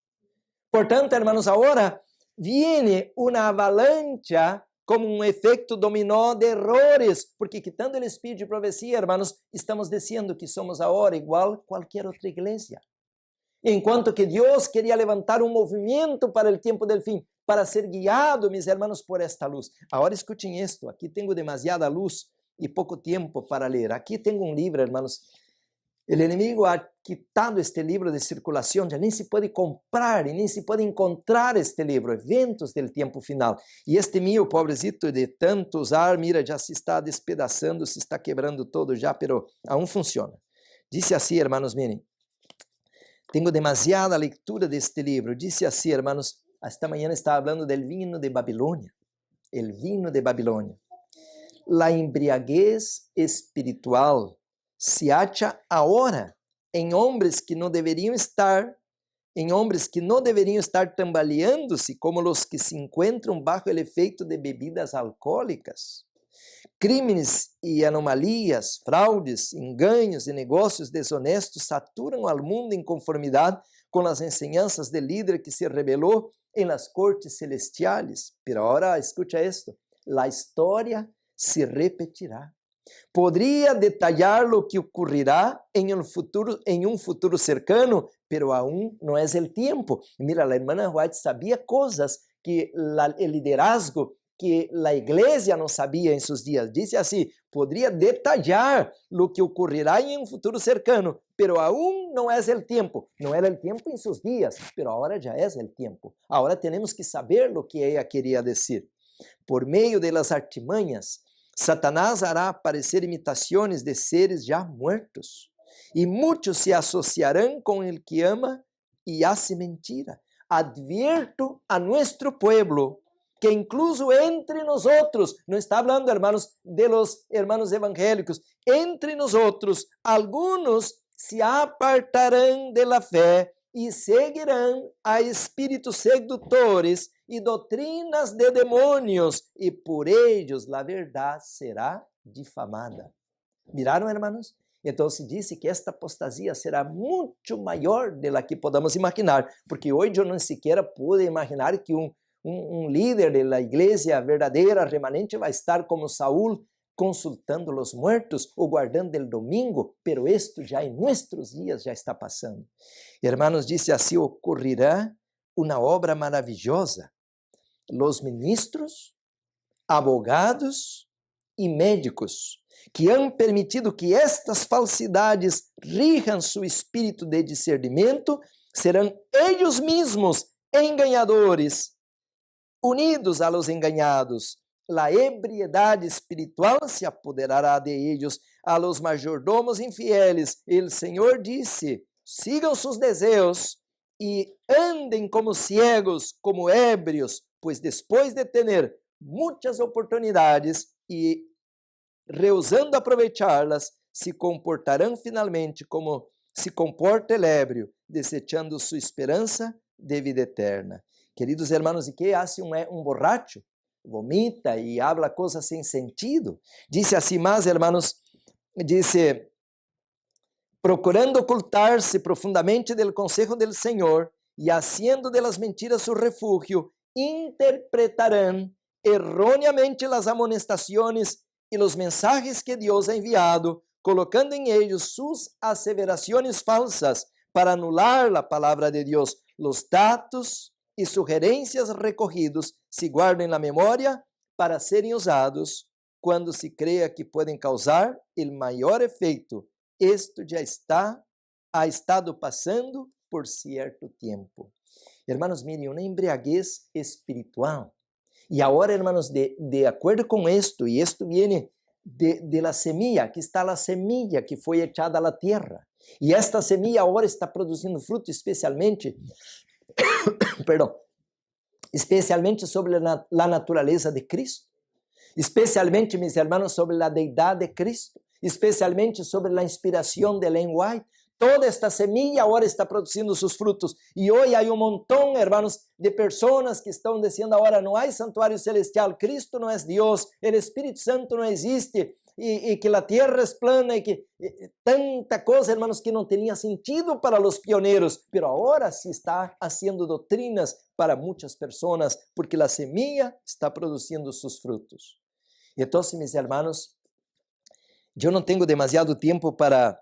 Portanto, hermanos, agora viene uma avalancha como um efeito dominó de errores, porque quitando o espírito de profecia, hermanos, estamos dizendo que somos agora igual a qualquer outra igreja. Enquanto que Deus queria levantar um movimento para o tempo del fim, para ser guiado, mis hermanos, por esta luz. Agora escutem isto, aqui tenho demasiada luz e pouco tempo para ler. Aqui tenho um livro, hermanos. O inimigo ha quitado este livro de circulação, já nem se pode comprar e nem se pode encontrar este livro, Eventos del Tempo Final. E este meu, pobrecito, de tanto usar, mira, já se está despedaçando, se está quebrando todo já, pero aún funciona. Disse assim, hermanos, miren, tenho demasiada leitura deste livro. Disse assim, hermanos, esta manhã estava falando del vinho de Babilônia, el vinho de Babilônia. La embriaguez espiritual se acha agora em homens que não deveriam estar, tambaleando-se como os que se encontram bajo o efeito de bebidas alcoólicas. Crimes e anomalias, fraudes, enganos e negócios desonestos saturam ao mundo em conformidade com as enseñanças do líder que se rebelou em las cortes celestiales. Pero ahora, escucha esto, la historia se repetirá. Podría detallar lo que ocurrirá en un futuro cercano, pero aún no es el tiempo. Mira, la hermana White sabía cosas que el liderazgo, que la iglesia no sabía en sus días. Dice así, podría detallar lo que ocurrirá en un futuro cercano, pero aún no es el tiempo. No era el tiempo en sus días, pero ahora ya es el tiempo. Ahora tenemos que saber lo que ella quería decir. Por meio de las artimanhas, Satanás hará aparecer imitações de seres já mortos, e muitos se associarão com el que ama e hace mentira. Advierto a nuestro pueblo que incluso entre nosotros, não está hablando, hermanos, de los hermanos evangélicos, entre nosotros, algunos se apartarão de la fé e seguirão a espíritos sedutores e doutrinas de demônios, e por ellos a verdade será difamada. ¿Miraram, hermanos? Então se disse que esta apostasia será muito maior de la que podamos imaginar, porque hoje eu não sequer pude imaginar que um líder da igreja verdadeira, remanente, vai estar como Saúl, consultando os mortos ou guardando o domingo, pero esto já em nossos dias já está passando. Hermanos, disse assim, ocorrerá uma obra maravilhosa. Los ministros, abogados e médicos que han permitido que estas falsidades rijan su espírito de discernimento serão eles mesmos enganadores, unidos a los engañados. La ebriedade espiritual se apoderará de ellos, a los mayordomos infieles. El Senhor disse, sigam sus deseos y anden como ciegos, como ebrios, pues después de tener muchas oportunidades y rehusando aprovecharlas, se comportarán finalmente como se comporta el ebrio, desechando su esperanza de vida eterna. Queridos hermanos, ¿y qué hace un borracho? Vomita y habla cosas sin sentido. Dice así más, hermanos, dice, procurando ocultarse profundamente del consejo del Señor y haciendo de las mentiras su refugio, interpretarán erróneamente las amonestaciones y los mensajes que Dios ha enviado, colocando en ellos sus aseveraciones falsas para anular la palabra de Dios. Los datos y sugerencias recogidos se guardan en la memoria para serem usados quando se crea que podem causar o maior efeito. Esto já ha estado passando por cierto tempo. Hermanos, miren, uma embriaguez espiritual. E agora, hermanos, de acordo com esto, e esto viene de la semilla, aqui está a semilla que foi echada à terra. E esta semilla agora está produzindo fruto, especialmente, perdão, especialmente sobre a natureza de Cristo, especialmente, meus irmãos, sobre a deidade de Cristo, especialmente sobre a inspiração de Ellen White. Toda esta semilla agora está produzindo seus frutos. E hoje há montão, hermanos, de pessoas que estão dizendo agora, não há santuário celestial, Cristo não é Deus, o Espírito Santo não existe, e que a terra é plana, e que tanta coisa, hermanos, que não tinha sentido para os pioneiros, pero agora se está fazendo doutrinas para muitas pessoas, porque a semilla está produzindo seus frutos. Então, meus hermanos, eu não tenho demasiado tempo para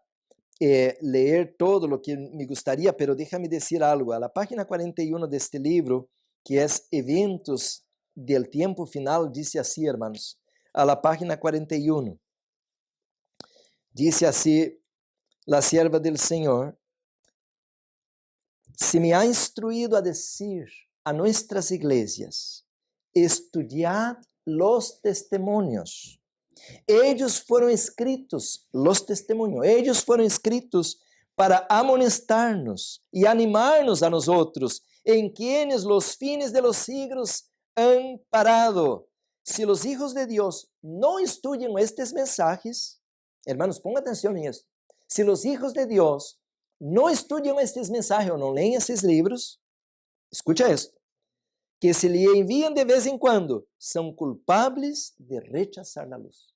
leer todo lo que me gustaría, pero déjame decir algo. A la página 41 de este libro, que es Eventos del Tiempo Final, dice así, hermanos. A la página 41, dice así la sierva del Señor: se me ha instruido a decir a nuestras iglesias, estudiad los testimonios. Ellos fueron escritos, los testimonios, ellos fueron escritos para amonestarnos y animarnos a nosotros, en quienes los fines de los siglos han parado. Si los hijos de Dios no estudian estos mensajes, hermanos, pongan atención en esto. Si los hijos de Dios no estudian estos mensajes o no leen estos libros, escucha esto, que se lhe envían de vez en cuando, son culpables de rechazar la luz.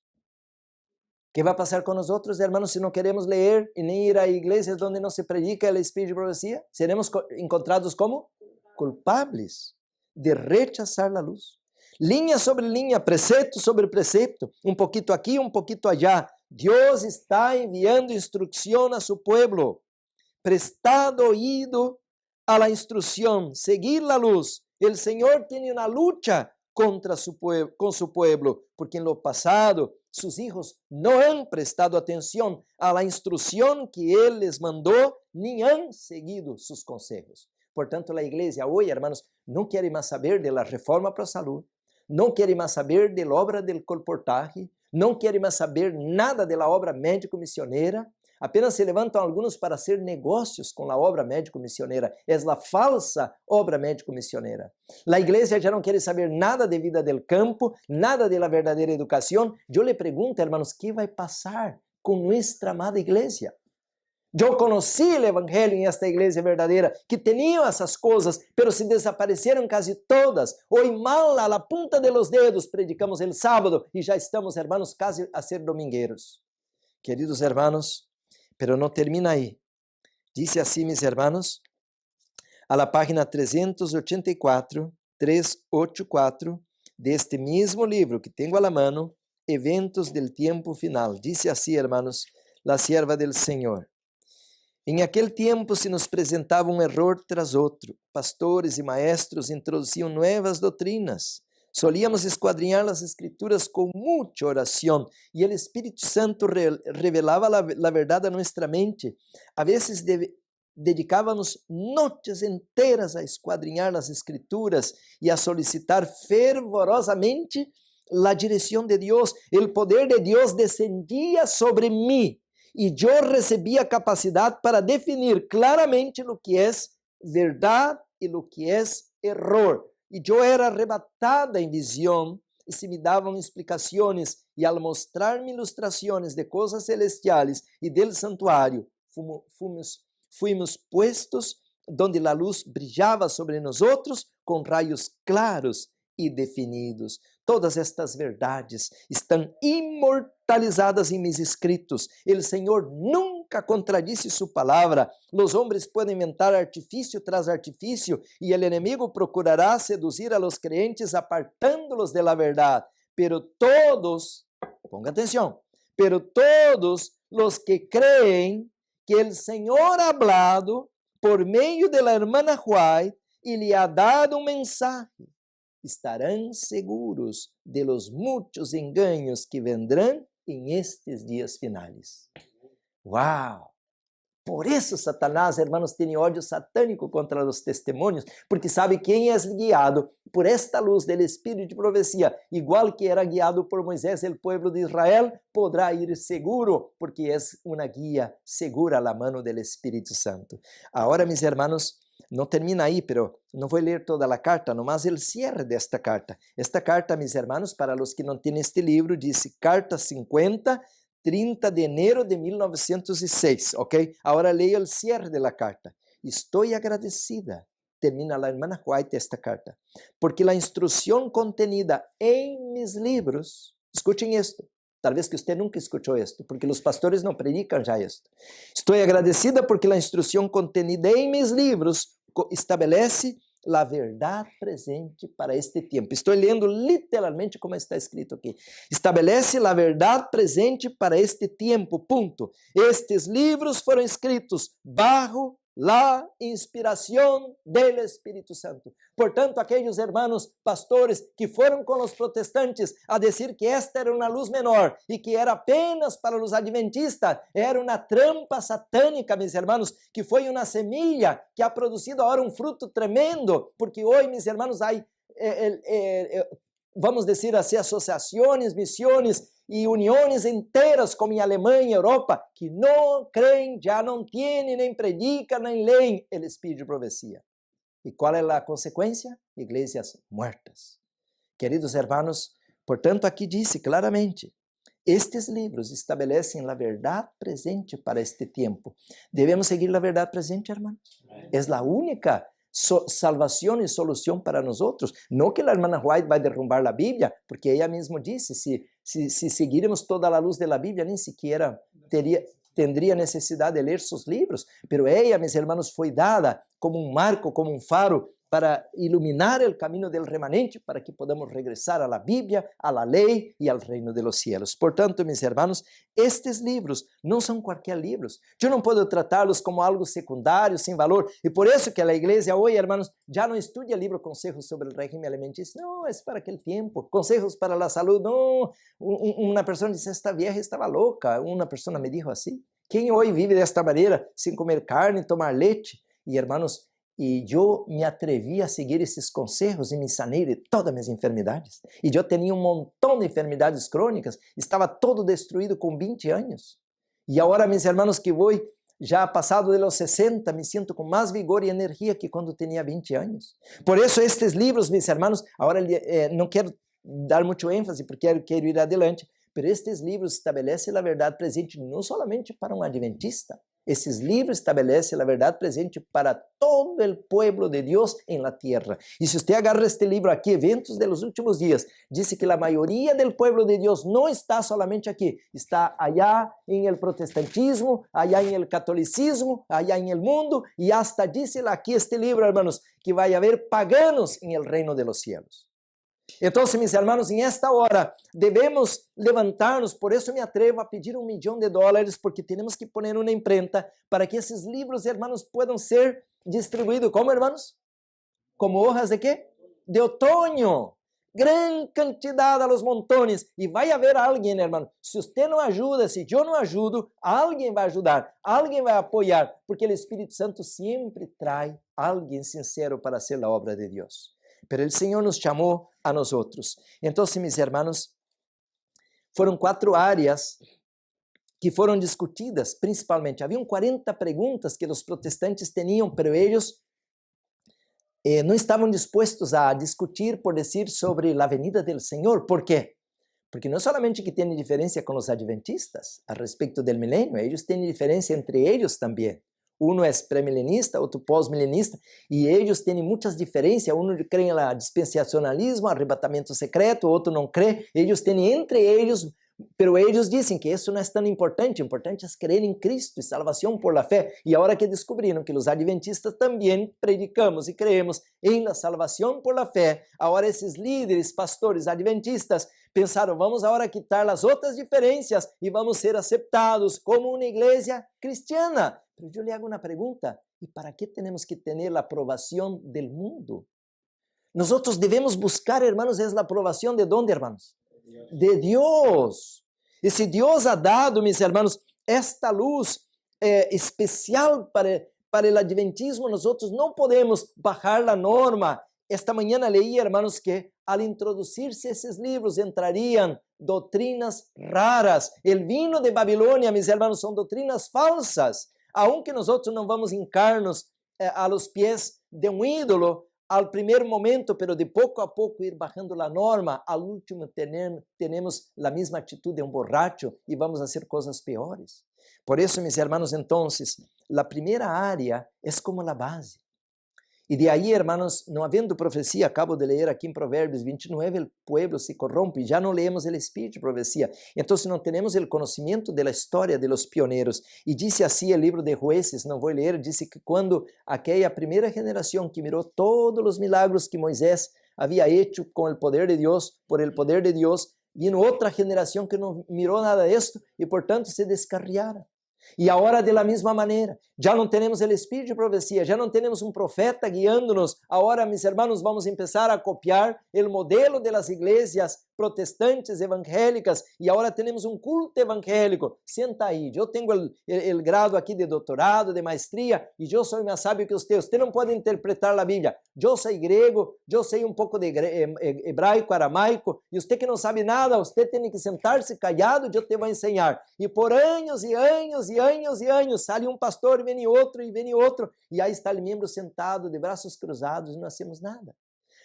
¿Qué va a pasar con nosotros, hermanos, si no queremos leer y ni ir a iglesias donde no se predica el Espíritu de profecía? Seremos encontrados como culpables de rechazar la luz. Línea sobre línea, precepto sobre precepto, un poquito aquí, un poquito allá. Dios está enviando instrucción a su pueblo. Prestad oído a la instrucción, seguir la luz. El Señor tiene una lucha con su pueblo, porque en lo pasado sus hijos no han prestado atención a la instrucción que Él les mandó, ni han seguido sus consejos. Por tanto, la iglesia hoy, hermanos, no quiere más saber de la reforma pro salud, no quiere más saber de la obra del colportaje, no quiere más saber nada de la obra médico-misionera. Apenas se levantam alguns para hacer negócios com a obra médico-missioneira. É a falsa obra médico-missioneira. A igreja já não quer saber nada de vida del campo, nada de la verdadeira educação. Eu lhe pergunto, hermanos, que vai passar com nossa amada igreja? Eu conheci o evangelho em esta igreja verdadeira, que tinham essas coisas, pero se desapareceram quase todas. Hoje, mal a la punta de los dedos, predicamos el sábado e já estamos, hermanos, quase a ser domingueiros. Queridos hermanos, pero no termina ahí. Dice así, mis hermanos, a la página 384 de este mismo libro que tengo a la mano, Eventos del Tiempo Final. Dice así, hermanos, la sierva del Señor. En aquel tiempo se nos presentava um error tras outro. Pastores e maestros introduziam nuevas doutrinas. Solíamos esquadrinhar as escrituras com muita oração e o Espírito Santo revelava a verdade a nossa mente. A vezes dedicávamos noites inteiras a esquadrinhar as escrituras e a solicitar fervorosamente a direção de Deus. O poder de Deus descendia sobre mim e eu recebi a capacidade para definir claramente o que é verdade e o que é error. E eu era arrebatada em visão, e se me davam explicações, e ao mostrar-me ilustrações de coisas celestiais e del santuário, fuimos puestos donde a luz brilhava sobre nós outros com raios claros e definidos. Todas estas verdades estão imortalizadas em mis escritos. O Senhor nunca contradisse sua palavra. Os homens podem inventar artifício tras artifício e o inimigo procurará seduzir a los crentes apartando-los de la verdade. Pero todos, ponga atenção, pero todos los que creem que o Senhor ha hablado por meio de la hermana White e lhe ha dado um mensaje, estarão seguros de los muitos engaños que vendrão em estes dias finais. Uau! Por isso Satanás, hermanos, tem ódio satânico contra os testemunhos, porque sabe quem é guiado por esta luz do Espírito de profecia, igual que era guiado por Moisés, o povo de Israel, podrá ir seguro, porque é uma guia segura a la mano do Espírito Santo. Agora, mis hermanos, não termina aí, pero não vou ler toda a carta, nomás o cierre desta carta. Esta carta, mis hermanos, para os que não têm este livro, diz Carta 50, 30 de enero de 1906, ok? Agora leio o cierre da carta. Estou agradecida, termina a irmã White esta carta, porque a instrução contenida em mis livros, escutem isto, talvez que você nunca escutou isto, porque os pastores não predicam já isto. Estou agradecida porque a instrução contenida em mis livros estabelece a verdade presente para este tempo. Estou lendo literalmente como está escrito aqui. Estabelece a verdade presente para este tempo, ponto. Estes livros foram escritos bajo la inspiração del Espírito Santo. Portanto, aqueles hermanos pastores que foram com os protestantes a dizer que esta era uma luz menor e que era apenas para os adventistas, era uma trampa satânica, meus hermanos, que foi uma semilha que ha produzido agora um fruto tremendo, porque hoje, meus hermanos, há, vamos dizer assim, associações, missões e uniões inteiras, como em Alemanha e Europa, que não creem, já não têm, nem predicam, nem leem o Espírito de profecia. E qual é a consequência? Igrejas muertas. Queridos hermanos, portanto, aqui disse claramente, estes livros estabelecem a verdade presente para este tempo. Devemos seguir a verdade presente, hermanos. É a única salvação e solução para nós outros. Não que a irmã White vai derrubar a Bíblia, porque ela mesma disse, se seguirmos toda a luz da Bíblia, nem sequer tendría necessidade de ler seus livros, pero ela, meus hermanos, foi dada como um marco, como um faro, para iluminar o caminho del remanente, para que podamos regressar à Bíblia, à lei e ao reino de los cielos. Portanto, meus hermanos, estes livros não são qualquer livros. Eu não posso tratá-los como algo secundário, sem valor, e por isso que a igreja hoje, hermanos, já não estuda o livro Consejos sobre o Régimen Alimentício. Não, é para aquele tempo. Consejos para a saúde. Não, uma pessoa disse, esta vieja estava louca. Uma pessoa me dijo assim. Quem hoje vive desta maneira, sem comer carne, tomar leite? E, hermanos, e eu me atrevi a seguir esses conselhos e me sanei de todas as minhas enfermidades. E eu tinha um montão de enfermidades crônicas, estava todo destruído com 20 anos. E agora, meus irmãos, que vou já passado de los 60, me sinto com mais vigor e energia que quando tinha 20 anos. Por isso, estes livros, meus irmãos, agora não quero dar muito ênfase, porque quero ir adelante, mas estes livros estabelecem a verdade presente não somente para um adventista. Esses livros estabelecem a verdade presente para todo o povo de Deus em la tierra. E se você agarra este livro aqui, Eventos de los Últimos Dias, diz que a maioria do povo de Deus não está solamente aqui, está allá em el protestantismo, allá em el catolicismo, allá em el mundo, e hasta diz aqui este livro, hermanos, que vai haver paganos em el reino de los cielos. Então, meus irmãos, em esta hora devemos levantar-nos, por isso me atrevo a pedir $1 milhão, porque temos que pôr uma imprenta para que esses livros, irmãos, possam ser distribuídos, como, irmãos? Como hojas de quê? De outono. Gran quantidade a los montones. E vai haver alguém, irmão, se você não ajuda, se eu não ajudo, alguém vai ajudar, alguém vai apoiar, porque o Espírito Santo sempre traz alguém sincero para ser a obra de Deus. Pero o Senhor nos chamou a nós outros. Então, meus irmãos, foram 4 áreas que foram discutidas, principalmente. Haviam 40 perguntas que os protestantes tinham, pero eles não estavam dispostos a discutir, por dizer, sobre a venida do Senhor. ¿Por quê? Porque não somente que tem diferença com os adventistas a respeito do milênio, eles têm diferença entre eles também. Um é pré-milenista, outro pós-milenista, e eles têm muitas diferenças. Um crê no dispensacionalismo, arrebatamento secreto, outro não crê. Eles têm entre eles, pero eles dizem que isso não é tão importante. O importante é crer em Cristo e salvação por la fé. E agora que descobriram que os adventistas também predicamos e creemos em la salvação por la fé, agora esses líderes, pastores adventistas, pensaram, vamos agora quitar as outras diferenças e vamos ser aceitados como uma igreja cristiana. Mas eu lhe hago uma pergunta, e para que temos que ter a aprovação do mundo? Nós devemos buscar, hermanos, a aprovação de onde, hermanos? De Deus. E se Deus ha dado, mis hermanos, esta luz especial para o adventismo, nós não podemos bajar a norma. Esta manhã leí, hermanos, que al introduzir-se esses livros entrariam doutrinas raras. El vino de Babilônia, mis hermanos, são doutrinas falsas. Aunque nós não vamos hincar-nos a los pés de um ídolo al primeiro momento, pero de pouco a pouco ir bajando a norma, al último temos a mesma atitude de um borracho e vamos fazer coisas piores. Por isso, mis hermanos, entonces, a primeira área é como a base. E de aí, hermanos, não havendo profecia, acabo de ler aqui em Provérbios 29, o pueblo se corrompe, já não leemos o espírito de profecia. Então, não temos o conhecimento da história de los pioneiros. E disse assim o livro de Jueces, não vou ler, disse que quando aquela primeira geração que mirou todos os milagros que Moisés havia hecho com o poder de Deus, por el poder de Deus, vino outra geração que não mirou nada disto e, portanto, se descarriara. E agora, de la mesma maneira, já não temos o espírito de profecia, já não temos um profeta guiando-nos. Agora, mis hermanos, vamos começar a copiar o modelo das igrejas protestantes evangélicas e agora temos um culto evangélico. Senta aí, eu tenho o grado aqui de doutorado, de maestria e eu sou mais sábio que você. Você não pode interpretar a Bíblia. Eu sei grego, eu sei um pouco de hebraico, aramaico e você que não sabe nada, você tem que sentar-se callado e eu te vou ensinar. E por anos e anos e anos e anos, sai um pastor, vem outro, e aí está o membro sentado, de braços cruzados, e não hacemos nada.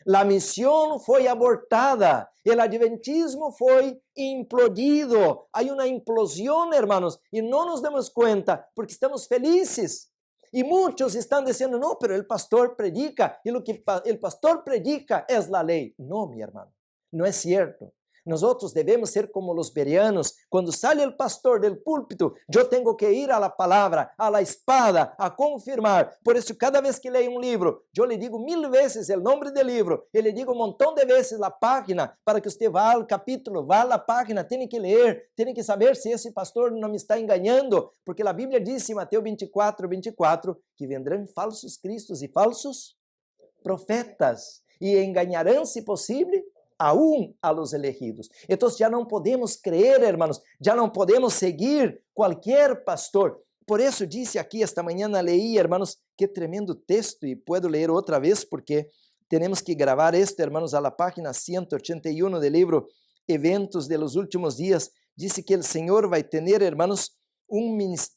A missão foi abortada, o adventismo foi implodido, há uma implosão, hermanos, e não nos damos conta, porque estamos felizes. E muitos estão dizendo, não, pero o pastor predica, e o que o pastor predica é a lei. Não, meu irmão, não é certo. Nós devemos ser como os bereanos. Quando sai o pastor del púlpito, eu tenho que ir à palavra, à espada, a confirmar. Por isso, cada vez que leio um livro, eu lhe digo 1000 vezes o nome do livro. Eu lhe digo um montão de vezes a página, para que você vá ao capítulo, vá à página, tem que ler, tem que saber se esse pastor não me está enganando. Porque a Bíblia diz em Mateus 24, que vendrão falsos cristos e falsos profetas. E enganarão, se possível, aún a los elegidos. Então já não podemos crer, hermanos, já não podemos seguir qualquer pastor. Por isso disse aqui esta manhã, leí, hermanos, que tremendo texto, e puedo ler outra vez, porque temos que gravar esto, hermanos, a la página 181 do livro Eventos de los Últimos Dias. Disse que o Senhor vai ter, hermanos,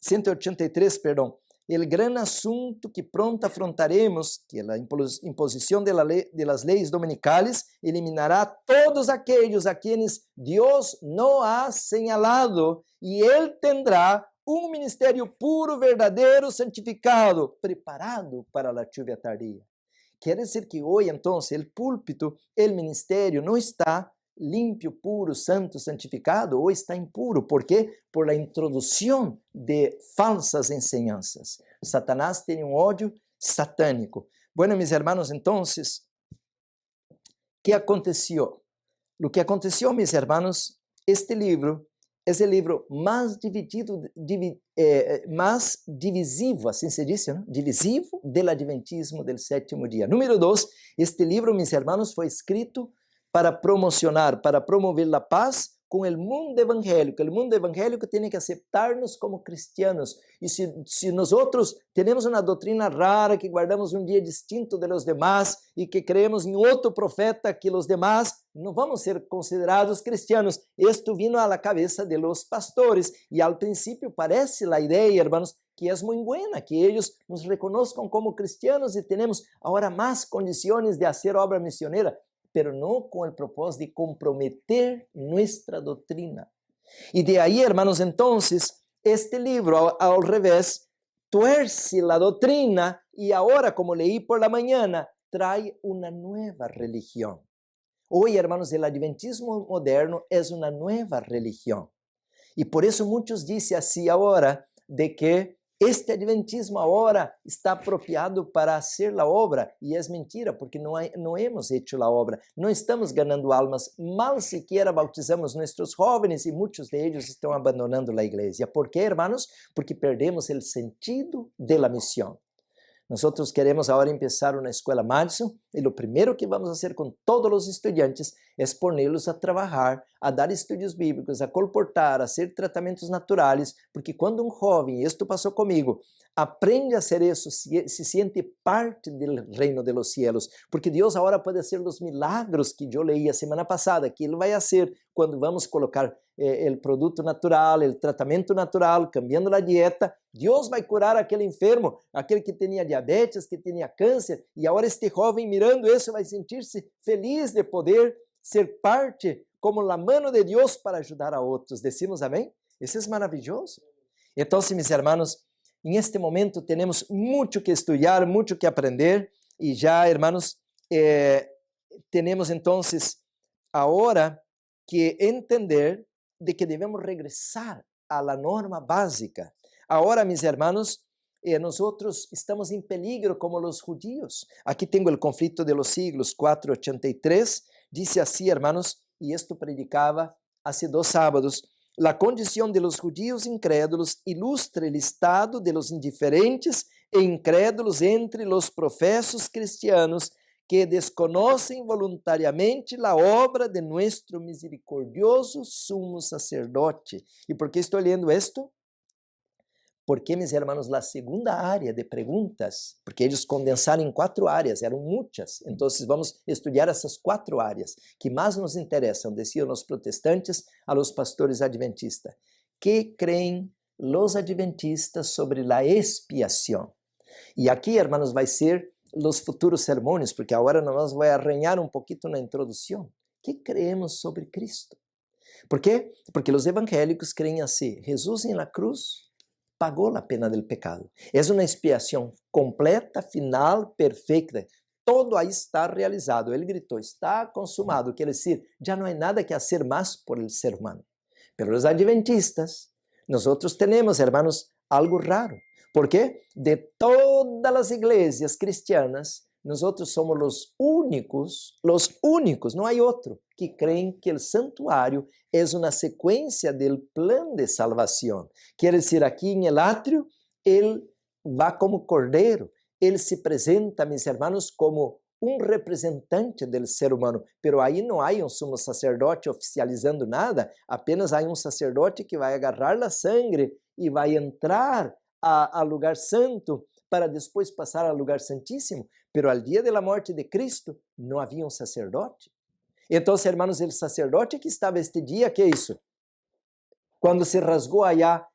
183, perdão, el gran asunto que pronto afrontaremos, que la imposición de las leyes dominicales eliminará todos aquellos a quienes Dios no ha señalado, y Él tendrá un ministerio puro, verdadero, santificado, preparado para la lluvia tardía. Quiere decir que hoy entonces el púlpito, el ministerio no está limpio, puro, santo, santificado, ou está impuro. ¿Por quê? Por la introdução de falsas enseñanzas. Satanás tem um ódio satânico. Bueno, mis hermanos, entonces, ¿qué aconteció? Lo que aconteció, mis hermanos, este libro é o livro mais mais divisivo, assim se diz, ¿no? Divisivo del adventismo del sétimo dia. Número 2, este livro, mis hermanos, foi escrito para promocionar, para promover a paz com o mundo evangélico. O mundo evangélico tem que aceitar-nos como cristianos. E se nós temos uma doutrina rara, que guardamos um dia distinto de los demás e que creemos em outro profeta que os demás, não vamos ser considerados cristianos. Isto vino à cabeça de los pastores. E ao princípio parece a ideia, hermanos, que é muito boa, que eles nos reconozcam como cristianos e temos agora mais condições de fazer obra missioneira, pero não com o propósito de comprometer nossa doutrina. E de aí, hermanos, então, este livro, ao revés, tuerce a doutrina e agora, como leí por la mañana, traz uma nova religião. Hoje, hermanos, o adventismo moderno é uma nova religião. E por isso muitos dizem assim agora, de que este adventismo agora está apropriado para fazer a obra, e é mentira, porque não hemos hecho a obra, não estamos ganhando almas, mal sequer bautizamos nossos jovens e muitos de eles estão abandonando a igreja. ¿Por quê, hermanos? Porque perdemos o sentido de la misión. Nós queremos agora começar uma escola Madison e o primeiro que vamos fazer com todos os estudantes é pôr-los a trabalhar, a dar estudos bíblicos, a colportar, a fazer tratamentos naturais, porque quando um jovem, isto passou comigo, aprende a ser isso, se sente parte do reino de los cielos, porque Deus agora pode fazer os milagros que eu leí a semana passada, que Ele vai fazer quando vamos colocar o produto natural, o tratamento natural, cambiando a dieta. Deus vai curar aquele enfermo, aquele que tinha diabetes, que tinha câncer, e agora este jovem mirando isso vai sentir-se feliz de poder ser parte como a mano de Deus para ajudar a outros. Decimos amém? Isso é maravilhoso. Então, meus hermanos, em este momento temos muito que estudar, muito que aprender, e já, hermanos, temos então agora que entender de que devemos regressar à norma básica. Agora, meus hermanos, nós estamos em peligro como os judíos. Aqui tenho o conflito de los siglos 483, diz assim, hermanos, e isto predicava há 2 sábados: la condición de los judíos incrédulos ilustra el estado de los indiferentes e incrédulos entre los profesos cristianos que desconocen voluntariamente la obra de nuestro misericordioso sumo sacerdote. ¿Y por qué estoy leyendo esto? Porque, mis hermanos, a segunda área de perguntas, porque eles condensaram em 4 áreas, eram muitas, então vamos estudar essas 4 áreas que mais nos interessam, diziam os protestantes a los pastores adventistas. Que creem os adventistas sobre a expiação? E aqui, hermanos, vai ser os futuros sermões, porque agora nós vamos arranhar um pouquinho na introdução. Que creemos sobre Cristo? Por quê? Porque os evangélicos creem assim: Jesus na cruz pagou a pena do pecado. É uma expiação completa, final, perfeita. Todo aí está realizado. Ele gritou: está consumado. Quer dizer, já não há nada que fazer mais por el ser humano. Pero os adventistas, nós temos, hermanos, algo raro. ¿Por quê? De todas as igrejas cristianas, nós somos os únicos, não há outro, que creem que o santuário é uma sequência do plano de salvação. Quer dizer, aqui em el átrio, ele vai como cordeiro, ele se apresenta, meus irmãos, como um representante do ser humano, pero aí não há um sumo sacerdote oficializando nada, apenas há um sacerdote que vai agarrar a sangue e vai entrar ao lugar santo para depois passar ao lugar santíssimo, pero al dia da morte de Cristo não havia um sacerdote. Então, hermanos, o sacerdote que estava este dia, que é isso? Quando se rasgou allá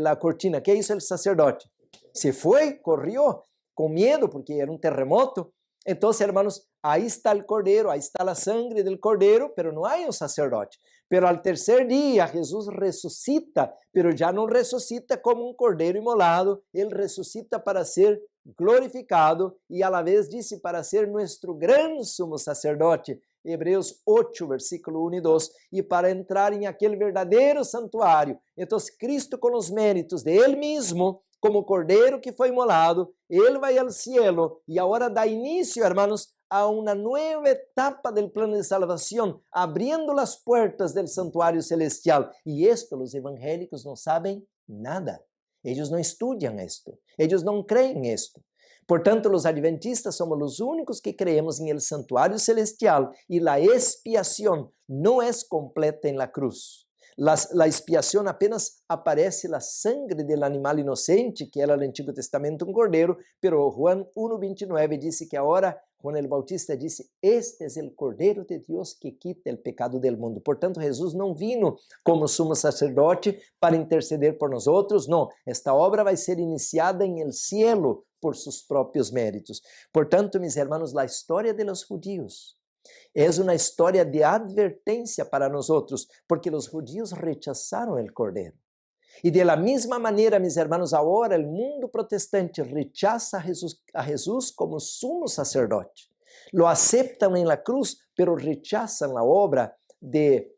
a cortina, que é isso o sacerdote? Se foi, correu, com medo, porque era um terremoto. Então, hermanos, aí está o cordeiro, aí está a sangre do cordeiro, pero não há um sacerdote. Pero al tercer dia, Jesus ressuscita, pero já não ressuscita como um cordeiro imolado, ele ressuscita para ser glorificado e a la vez disse para ser nosso grande sumo sacerdote. Hebreus 8, versículo 1 e 2, e para entrar em aquele verdadeiro santuário. Então, Cristo, com os méritos de Ele mesmo, como cordeiro que foi imolado, Ele vai ao cielo e agora dá início, hermanos, a uma nova etapa do plano de salvação, abrindo as portas do santuário celestial. E isto, os evangélicos não sabem nada. Eles não estudam isto. Eles não creem isto. Portanto, os adventistas somos os únicos que creemos em el santuário celestial e a expiação não é completa em la cruz. La expiação apenas aparece la sangre del animal inocente, que era no Antigo Testamento um cordeiro, pero Juan 1:29 disse que agora Juan el Bautista disse: este é o cordeiro de Deus que quita o pecado del mundo. Portanto, Jesus não vino como sumo sacerdote para interceder por nós outros, não. Esta obra vai ser iniciada em el cielo por seus próprios méritos. Portanto, mis hermanos, a história de los judíos é uma história de advertência para nós outros, porque os judíos rechazaram o cordeiro. E de la mesma maneira, mis hermanos, agora o mundo protestante rechaza a Jesus como sumo sacerdote. Lo aceptam em la cruz, pero rechazam a obra de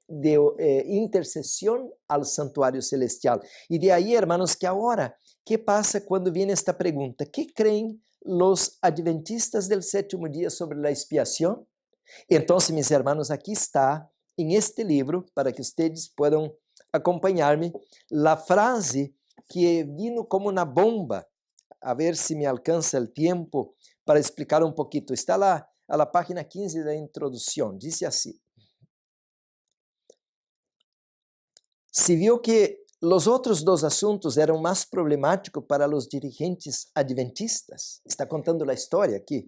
intercessão ao santuário celestial. E de aí, hermanos, que agora, que passa quando vem esta pergunta? Que creem os adventistas del sétimo dia sobre a expiação? Então, mis hermanos, aqui está, em este livro, para que vocês possam acompanhar-me, a frase que vino como uma bomba. A ver se me alcança o tempo para explicar um pouquinho. Está lá, a página 15 da introdução. Diz assim: se viu que os outros dois assuntos eram mais problemáticos para os dirigentes adventistas. Está contando a história aqui.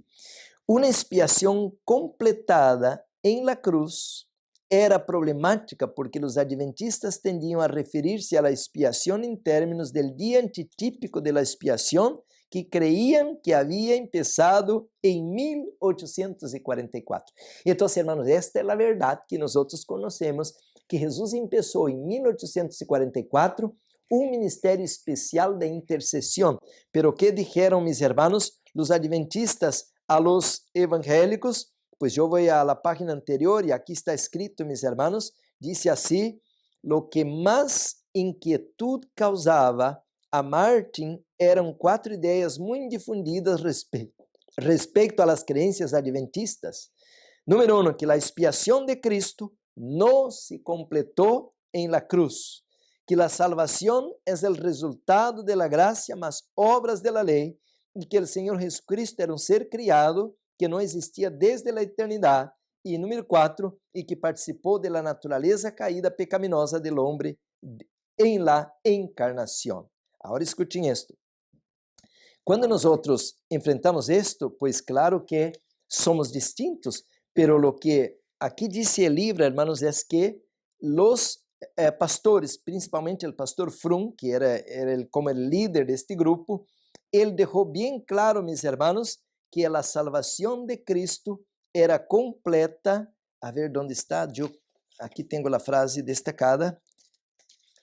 Uma expiação completada em la cruz era problemática porque os adventistas tendiam a referir-se à expiação em termos do dia antitípico da expiação que creiam que havia começado em 1844. Então, hermanos, esta é a verdade que nós conhecemos, que Jesus começou em 1844 um ministério especial de intercessão. Pero que dijeron, mis hermanos, os adventistas a los evangélicos? Pues yo voy a la página anterior y aquí está escrito, mis hermanos, dice así: lo que más inquietud causaba a Martin eram 4 ideias muito difundidas respeito a las creencias adventistas. Número 1, que la expiación de Cristo no se completou en la cruz, que la salvación es el resultado de la gracia más obras de la ley, e que o Senhor Jesucristo era um ser criado que não existia desde a eternidade. E número 4, e que participou da natureza caída pecaminosa do homem em la encarnação. Agora escutem isto. Quando nós enfrentamos isto, pois claro que somos distintos, pero lo que aqui diz o livro, hermanos, é que os pastores, principalmente o pastor Frum, que era como o líder deste grupo, ele deixou bem claro, mis hermanos, que a salvação de Cristo era completa. A ver onde está. Aqui tenho a frase destacada.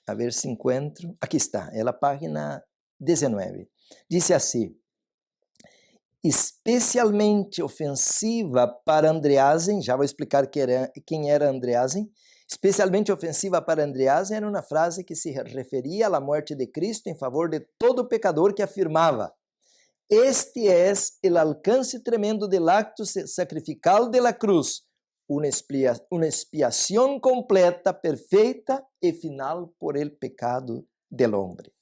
A ver se encontro. Aqui está, é a página 19. Diz assim: especialmente ofensiva para Andreasen, já vou explicar quem era Andreasen. Especialmente ofensiva para Andreasen era uma frase que se referia à morte de Cristo em favor de todo pecador, que afirmava: este é o alcance tremendo del acto sacrificial de la cruz, uma expiação completa, perfeita e final por el pecado del hombre.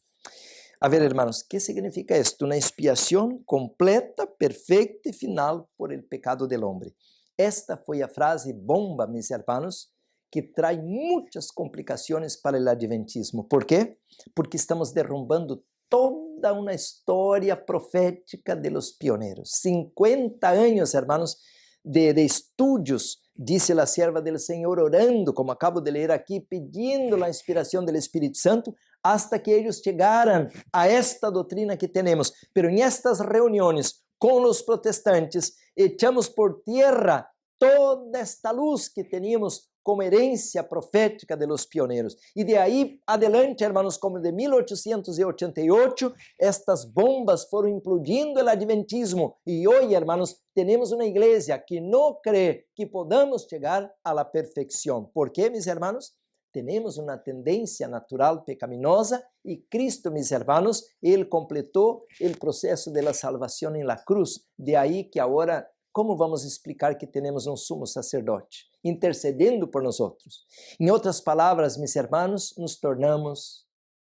A ver, hermanos, ¿qué significa esto? Una expiación completa, perfecta y final por el pecado del hombre. Esta foi a frase bomba, mis hermanos, que trae muitas complicações para o adventismo. ¿Por quê? Porque estamos derrumbando toda uma história profética de los pioneiros. 50 anos, hermanos, de estudios, disse a sierva del Senhor, orando, como acabo de ler aqui, pedindo a inspiração do Espírito Santo, hasta que eles chegaram a esta doutrina que temos. Pero em estas reuniões com os protestantes, echamos por tierra toda esta luz que teníamos como herencia profética de los pioneiros. E de aí adelante, hermanos, como de 1888, estas bombas foram implodindo o adventismo. E hoje, hermanos, temos uma igreja que não crê que podamos chegar à la perfeição. ¿Por quê, mis hermanos? Temos uma tendência natural pecaminosa e Cristo, mis hermanos, ele completou o processo de la salvação em la cruz. De aí que agora, como vamos explicar que temos um sumo sacerdote intercedendo por nós outros? Em outras palavras, mis hermanos, nos tornamos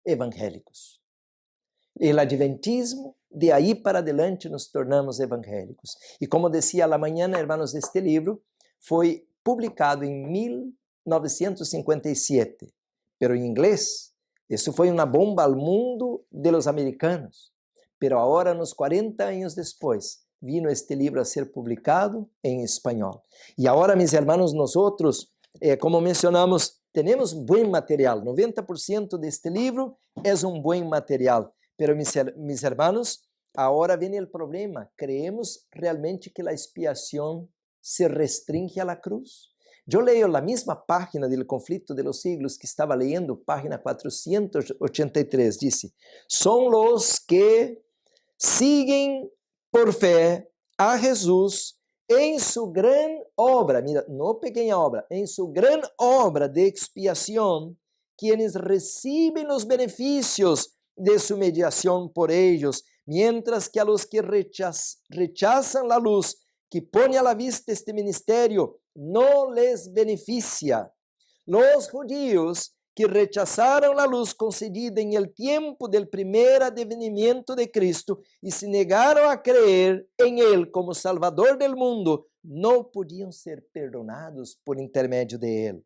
evangélicos. O adventismo de aí para adelante nos tornamos evangélicos. E como decía a la mañana, hermanos, este livro foi publicado em 1957, pero em inglês. Isso foi uma bomba ao mundo de los americanos. Pero agora, nos 40 anos depois, vino este livro a ser publicado em espanhol. E agora, mis hermanos, nosotros, como mencionamos, temos bom material. 90% deste livro é um bom material. Pero, mis hermanos, agora vem o problema. Creemos realmente que a expiação se restringe a la cruz? Eu leio a mesma página do Conflito de los Siglos que estava lendo, página 483, disse: são os que siguen por fé a Jesús en su gran obra, mira, no pequeña obra, en su gran obra de expiación, quienes reciben los beneficios de su mediación por ellos, mientras que a los que rechazan la luz que pone a la vista este ministerio no les beneficia. Los judíos que rechazaram a luz concedida em el tiempo del primer advenimiento de Cristo e se negaram a creer em Ele como Salvador del mundo, não podiam ser perdonados por intermédio de Ele.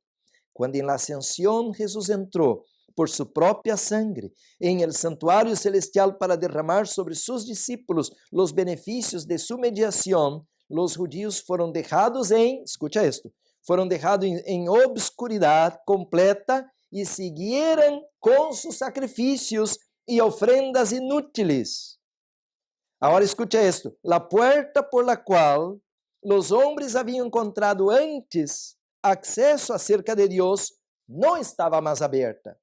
Quando em la ascensión Jesus entrou por su própria sangre em el santuário celestial para derramar sobre sus discípulos los beneficios de su mediación, los judíos foram deixados escucha esto, foram deixados em obscuridade completa e siguieran com seus sacrifícios e ofrendas inúteis. Agora escucha esto, la puerta por la cual los hombres habían encontrado antes acceso acerca de Dios não estava mais aberta.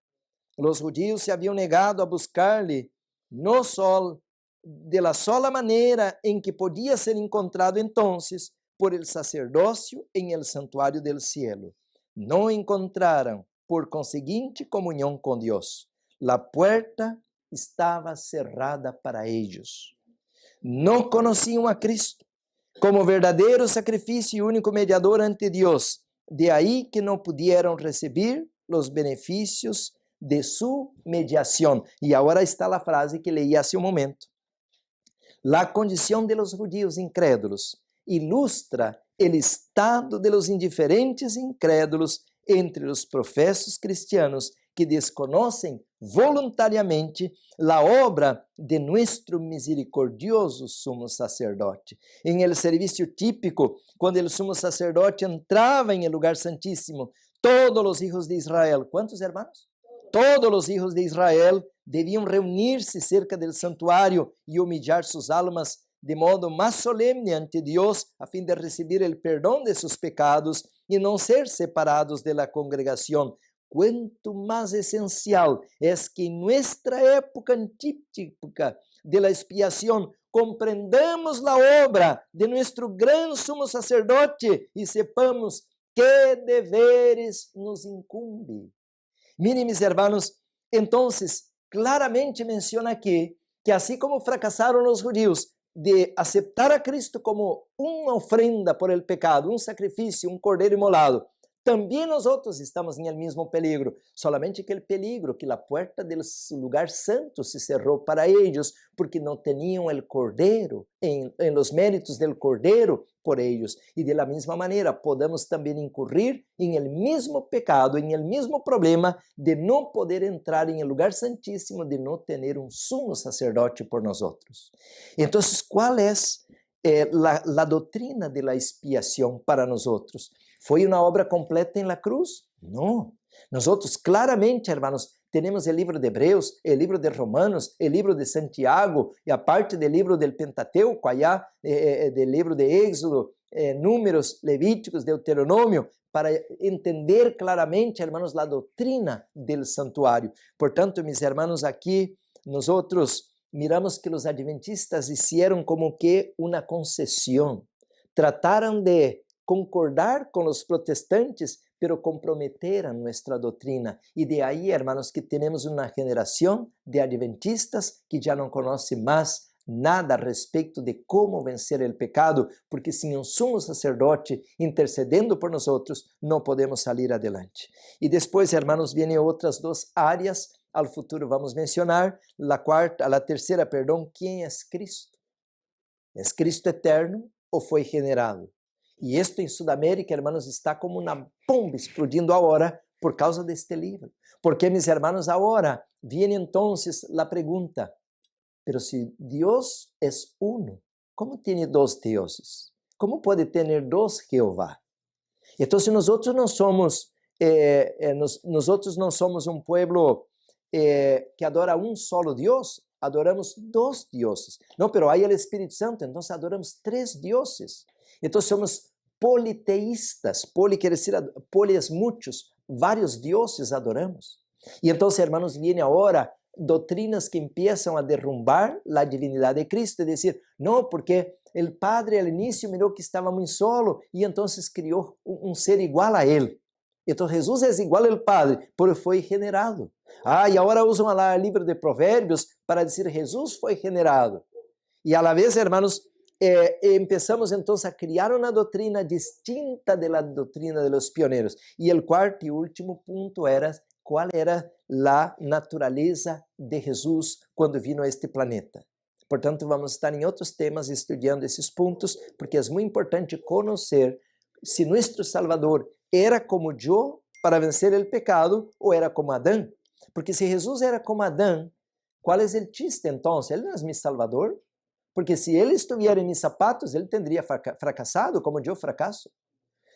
Los judíos se haviam negado a buscar-lhe no sol de la sola maneira em que podia ser encontrado entonces por el sacerdócio em el santuário del cielo. Não encontraram, por conseguinte, comunhão com Deus. La puerta estava cerrada para eles. Não conheciam a Cristo como verdadeiro sacrifício e único mediador ante Deus. De aí que não puderam receber os benefícios de sua mediação. E agora está a frase que leí hace um momento. La condição de los judíos incrédulos ilustra el estado de los indiferentes incrédulos entre os professos cristianos que desconocem voluntariamente a obra de nuestro misericordioso sumo sacerdote. Em el serviço típico, quando el sumo sacerdote entrava em el lugar santíssimo, todos os hijos de Israel, ¿cuántos hermanos? Todos os hijos de Israel deviam reunir-se cerca del santuário e humilhar suas almas de modo mais solene ante Deus, a fim de receber o perdão de seus pecados e não ser separados de la congregação. Quanto mais essencial é que em nuestra época antípica de la expiação compreendamos a obra de nuestro gran sumo sacerdote e sepamos que deveres nos incumbe. Miren, mis hermanos, entonces claramente menciona aqui que assim como fracassaram os judíos de aceptar a Cristo como uma ofrenda por el pecado, um sacrifício, um cordeiro imolado, também nós outros estamos em el mesmo peligro, solamente que o peligro que a porta do lugar santo se cerrou para eles, porque não tinham o cordeiro, em los méritos del cordeiro por eles. E de la mesma maneira, podemos também incurrir em el mesmo pecado, em el mesmo problema de não poder entrar em el lugar santíssimo, de não ter um sumo sacerdote por nós outros. Então, qual é a doutrina de la expiação para nós outros? ¿Foi uma obra completa em la cruz? Não. Nós outros claramente, hermanos, temos o livro de Hebreus, o livro de Romanos, o livro de Santiago, e a parte do livro del Pentateuco, allá, do livro de Éxodo, Números, Levíticos, Deuteronômio, para entender claramente, hermanos, a doutrina del santuário. Portanto, mis hermanos, aqui, nós outros miramos que os adventistas hicieron como que uma concessão. Trataram de concordar com os protestantes, pero comprometeram nossa doutrina. E de aí, hermanos, que temos uma geração de adventistas que já não conhece mais nada a respeito de como vencer o pecado, porque sem um sumo sacerdote intercedendo por nós outros, não podemos sair adelante. E depois, hermanos, vêm outras duas áreas Al futuro vamos mencionar. La tercera, perdão, ¿quién es Cristo? ¿Es Cristo eterno o foi generado? E isto em Sudamérica, hermanos, está como uma bomba explodindo agora por causa deste livro. Porque, mis hermanos, agora viene entonces la pregunta, pero si Dios es uno, ¿cómo tiene dos dioses? ¿Cómo puede tener dos Jehová? Entonces nosotros no somos, nosotros no somos un pueblo que adora un solo Dios, adoramos dos dioses. No, pero hay el Espíritu Santo, entonces adoramos tres dioses. Entonces somos politeístas. Poli quiere decir, poli es muchos, varios dioses adoramos. Y entonces, hermanos, viene ahora doutrinas que empiezan a derrumbar la divinidad de Cristo y decir, no, porque el Padre al inicio miró que estaba muy solo y entonces crió un ser igual a él. Entonces Jesús es igual al Padre, pero fue generado. Ah, y ahora usan el libro de Proverbios para decir Jesús fue generado. Y a la vez, hermanos, empezamos entonces a criar una doctrina distinta de la doctrina de los pioneros. Y el cuarto y último punto era cuál era la naturaleza de Jesús cuando vino a este planeta. Portanto, vamos a estar en otros temas estudiando esos puntos, porque es muy importante conocer si nuestro Salvador era como yo para vencer el pecado o era como Adán. Porque si Jesús era como Adán, ¿cuál es el chiste entonces? Él no es mi Salvador. Porque si él estuviera en mis zapatos, él tendría fracasado como yo fracaso.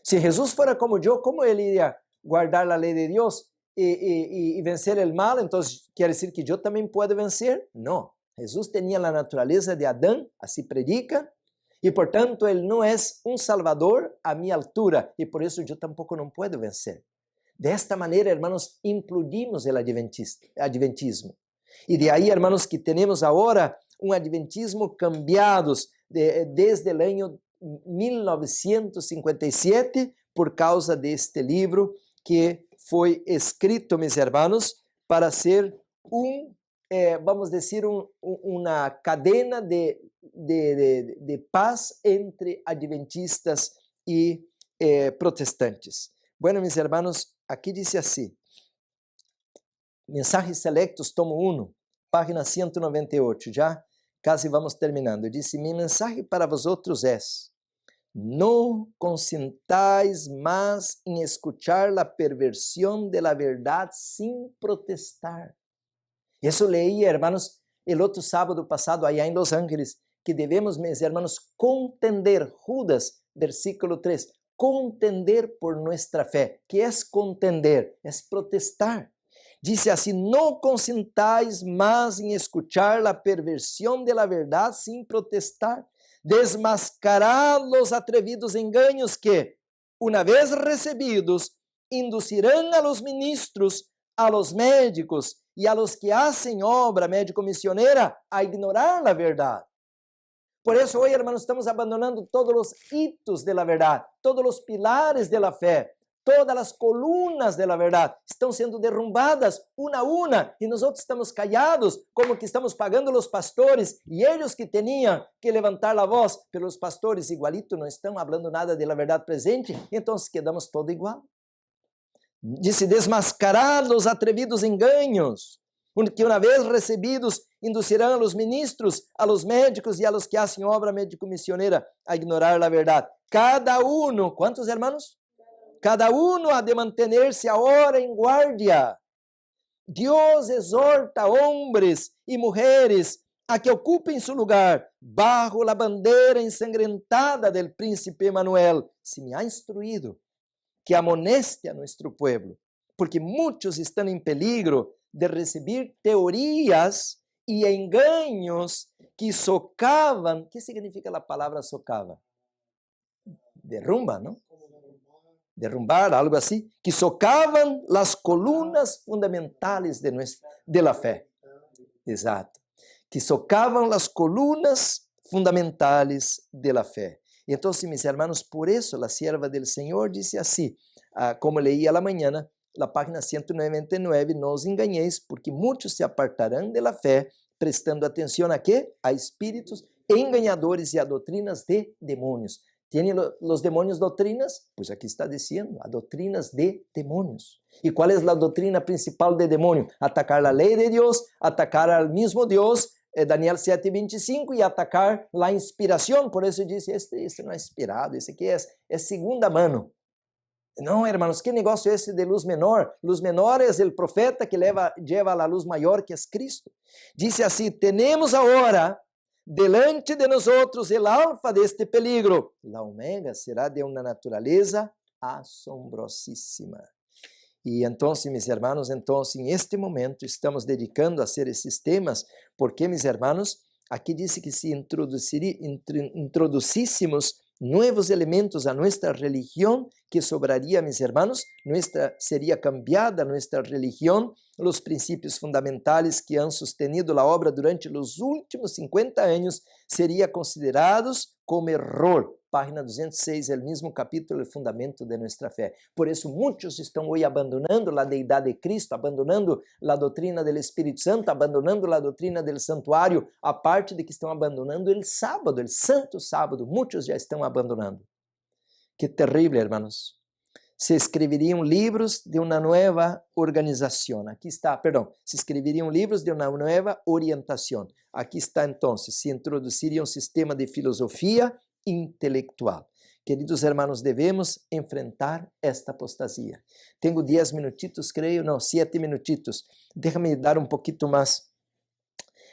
Si Jesús fuera como yo, ¿cómo él iría guardar la ley de Dios y vencer el mal? Entonces, ¿quiere decir que yo también puedo vencer? No. Jesús tenía la naturaleza de Adán, así predica, y por tanto él no es un salvador a mi altura, y por eso yo tampoco no puedo vencer. De esta manera, hermanos, implodimos el adventismo. Y de ahí, hermanos, que tenemos ahora un adventismo cambiados desde el año 1957 por causa de este libro que fue escrito, mis hermanos, para ser vamos a decir, una cadena de paz entre adventistas y protestantes. Bueno, mis hermanos, aquí dice así, Mensajes Selectos, tomo 1, página 198, já casi vamos terminando. Dice, mi mensaje para vosotros es, no consintáis más en escuchar la perversión de la verdad sin protestar. Eso leí, hermanos, el otro sábado pasado allá en Los Ángeles, que debemos, mis hermanos, contender, Judas, versículo 3, contender por nuestra fe. ¿Qué es contender? Es protestar. Dice así, no consintáis más en escuchar la perversión de la verdad sin protestar. Desmascarad los atrevidos engaños que, una vez recibidos, inducirán a los ministros, a los médicos y a los que hacen obra médico-misionera a ignorar la verdad. Por eso hoy, hermanos, estamos abandonando todos los hitos de la verdad, todos los pilares de la fe. Todas as colunas da verdade estão sendo derrumbadas uma a uma e nós estamos callados como que estamos pagando os pastores e eles que tinham que levantar a voz, pelos pastores igualito não estão falando nada da verdade presente, então quedamos todo igual. Disse, desmascarar os atrevidos enganos, que uma vez recebidos induzirão a los ministros, a los médicos e a los que hacen obra médico-misionera a ignorar a verdade. Cada um, quantos hermanos? Cada uno ha de mantenerse ahora en guardia. Dios exhorta a hombres y mujeres a que ocupen su lugar bajo la bandera ensangrentada del príncipe Emanuel. Se me ha instruido que amoneste a nuestro pueblo, porque muchos están en peligro de recibir teorías y engaños que socavan. ¿Qué significa la palabra socava? Derrumba, ¿no? Derrumbar, algo así, que socavam las colunas fundamentales de la fe. Exato. Que socavam las colunas fundamentales de la fe. Entonces, mis hermanos, por eso la sierva del Señor dice así, como leí a la mañana, la página 199, no os engañéis, porque muchos se apartarán de la fe, prestando atención a qué? A espíritus engañadores y a doctrinas de demonios. ¿Tienen los demonios doctrinas? Pues aquí está diciendo, a doctrinas de demonios. ¿Y cuál es la doctrina principal de demonio? Atacar la ley de Dios, atacar al mismo Dios, Daniel 7:25, y atacar la inspiración. Por eso dice, este no es inspirado, ese que es segunda mano. No, hermanos, ¿qué negocio es ese de luz menor? Luz menor es el profeta que lleva a la luz mayor, que es Cristo. Dice así, tenemos ahora delante de nosotros el alfa de este peligro. La omega será de una naturaleza asombrosísima. Y entonces, mis hermanos, en este momento estamos dedicando a hacer esses temas, porque, mis hermanos, aquí dice que si introducíssemos nuevos elementos a nuestra religión, que sobraría, mis hermanos, sería cambiada nuestra religión, los principios fundamentales que han sostenido la obra durante los últimos 50 años serían considerados como error. Página 206, el mismo capítulo, el fundamento de nuestra fe. Por eso muchos están hoy abandonando la deidad de Cristo, abandonando la doctrina del Espíritu Santo, abandonando la doctrina del santuario, aparte de que estão abandonando el sábado, el santo sábado. Muchos já estão abandonando. Que terrível, hermanos. Se escreveriam livros de uma nova organização. Aqui está, perdão, se escreveriam livros de uma nova orientação. Aqui está, então, se introduziria um sistema de filosofia intelectual. Queridos hermanos, devemos enfrentar esta apostasia. Tenho 10 minutitos, creio, não, 7 minutitos. Déjame dar um pouquinho mais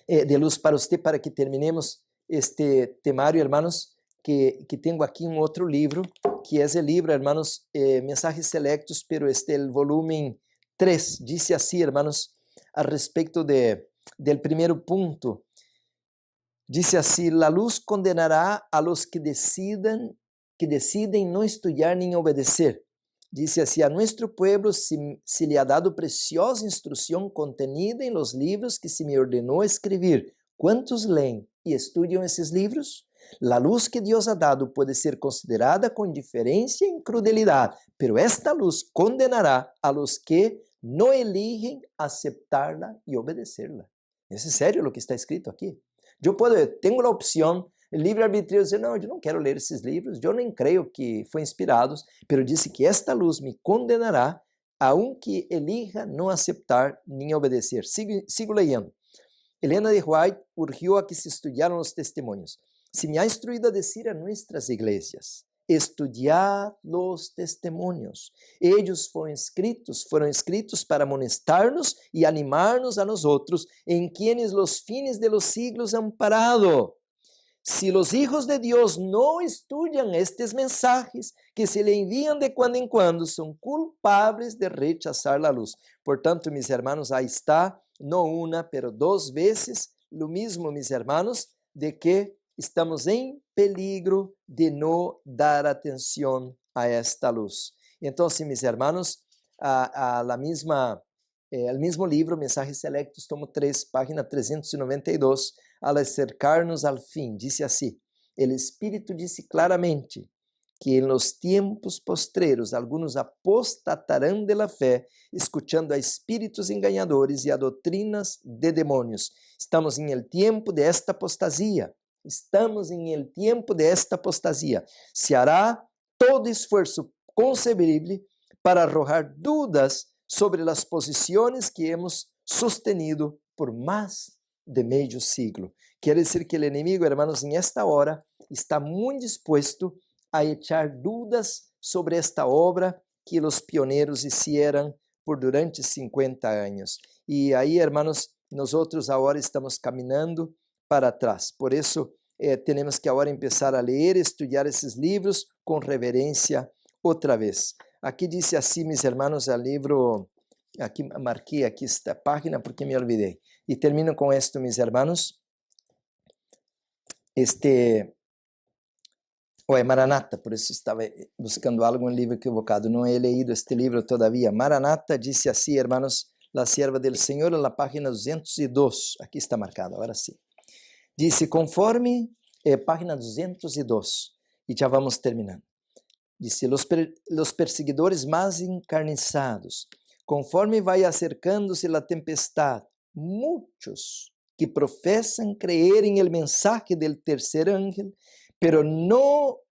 de luz para você, para que terminemos este temário, hermanos, que tenho aqui um outro livro, que é o livro, hermanos, Mensajes Selectos, pero el volumen 3. Dice así, hermanos, a respeito del primeiro ponto. Dice así, la luz condenará a los que deciden no estudiar ni obedecer. Dice así, a nuestro pueblo se le ha dado preciosa instrucción contenida en los libros que se me ordenó escribir. ¿Cuántos leen y estudian esos libros? La luz que Dios ha dado puede ser considerada con indiferencia y crudelidad, pero esta luz condenará a los que no eligen aceptarla y obedecerla. ¿Es en serio lo que está escrito aquí? Tengo la opción, el libre arbitrio, de dizer, não, eu não quero ler esses livros, eu nem creio que foi inspirados, pero disse que esta luz me condenará, aunque elija não aceitar nem obedecer. Sigo leyendo. Helena de White urgió a que se estudiaran los testimonios. Se me ha instruido a decir a nuestras iglesias, estudiad los testimonios. Ellos fueron escritos para amonestarnos y animarnos a nosotros, en quienes los fines de los siglos han parado. Si los hijos de Dios no estudian estos mensajes que se le envían de cuando en cuando, son culpables de rechazar la luz. Por tanto, mis hermanos, ahí está, no una, pero 2 veces, lo mismo, mis hermanos, de que estamos em peligro de não dar atenção a esta luz. Então, mis hermanos, el mismo livro, Mensajes Selectos, tomo 3, página 392, al acercarnos al fin, dice así, el Espíritu dice claramente que en los tiempos postreros algunos apostatarán de la fe, escuchando a espíritus engañadores y a doctrinas de demonios. Estamos en el tiempo de esta apostasía. Estamos em el tiempo de esta apostasia. Se hará todo esforço concebible para arrojar dudas sobre as posições que hemos sostenido por mais de meio siglo. Quer dizer que o inimigo, hermanos, em esta hora está muito disposto a echar dudas sobre esta obra que os pioneiros hicieron por durante 50 anos. E aí, hermanos, nós agora estamos caminhando para trás. Por isso, temos que agora começar a ler, estudar esses livros com reverência outra vez. Aqui diz assim, mis hermanos, o livro, aqui marquei aqui esta página porque me olvidei. E termino com isto, mis hermanos. Maranata, por isso estava buscando algo, um livro equivocado. Não he leído este livro todavia. Maranata diz assim, hermanos, La Sierva del Señor, na página 202. Aqui está marcado, agora sim. Dice, conforme, página 202, e já vamos terminando. Dice, los perseguidores más encarnizados, conforme vai acercándose la tempestad, muchos que profesan creer en el mensaje del tercer ángel, pero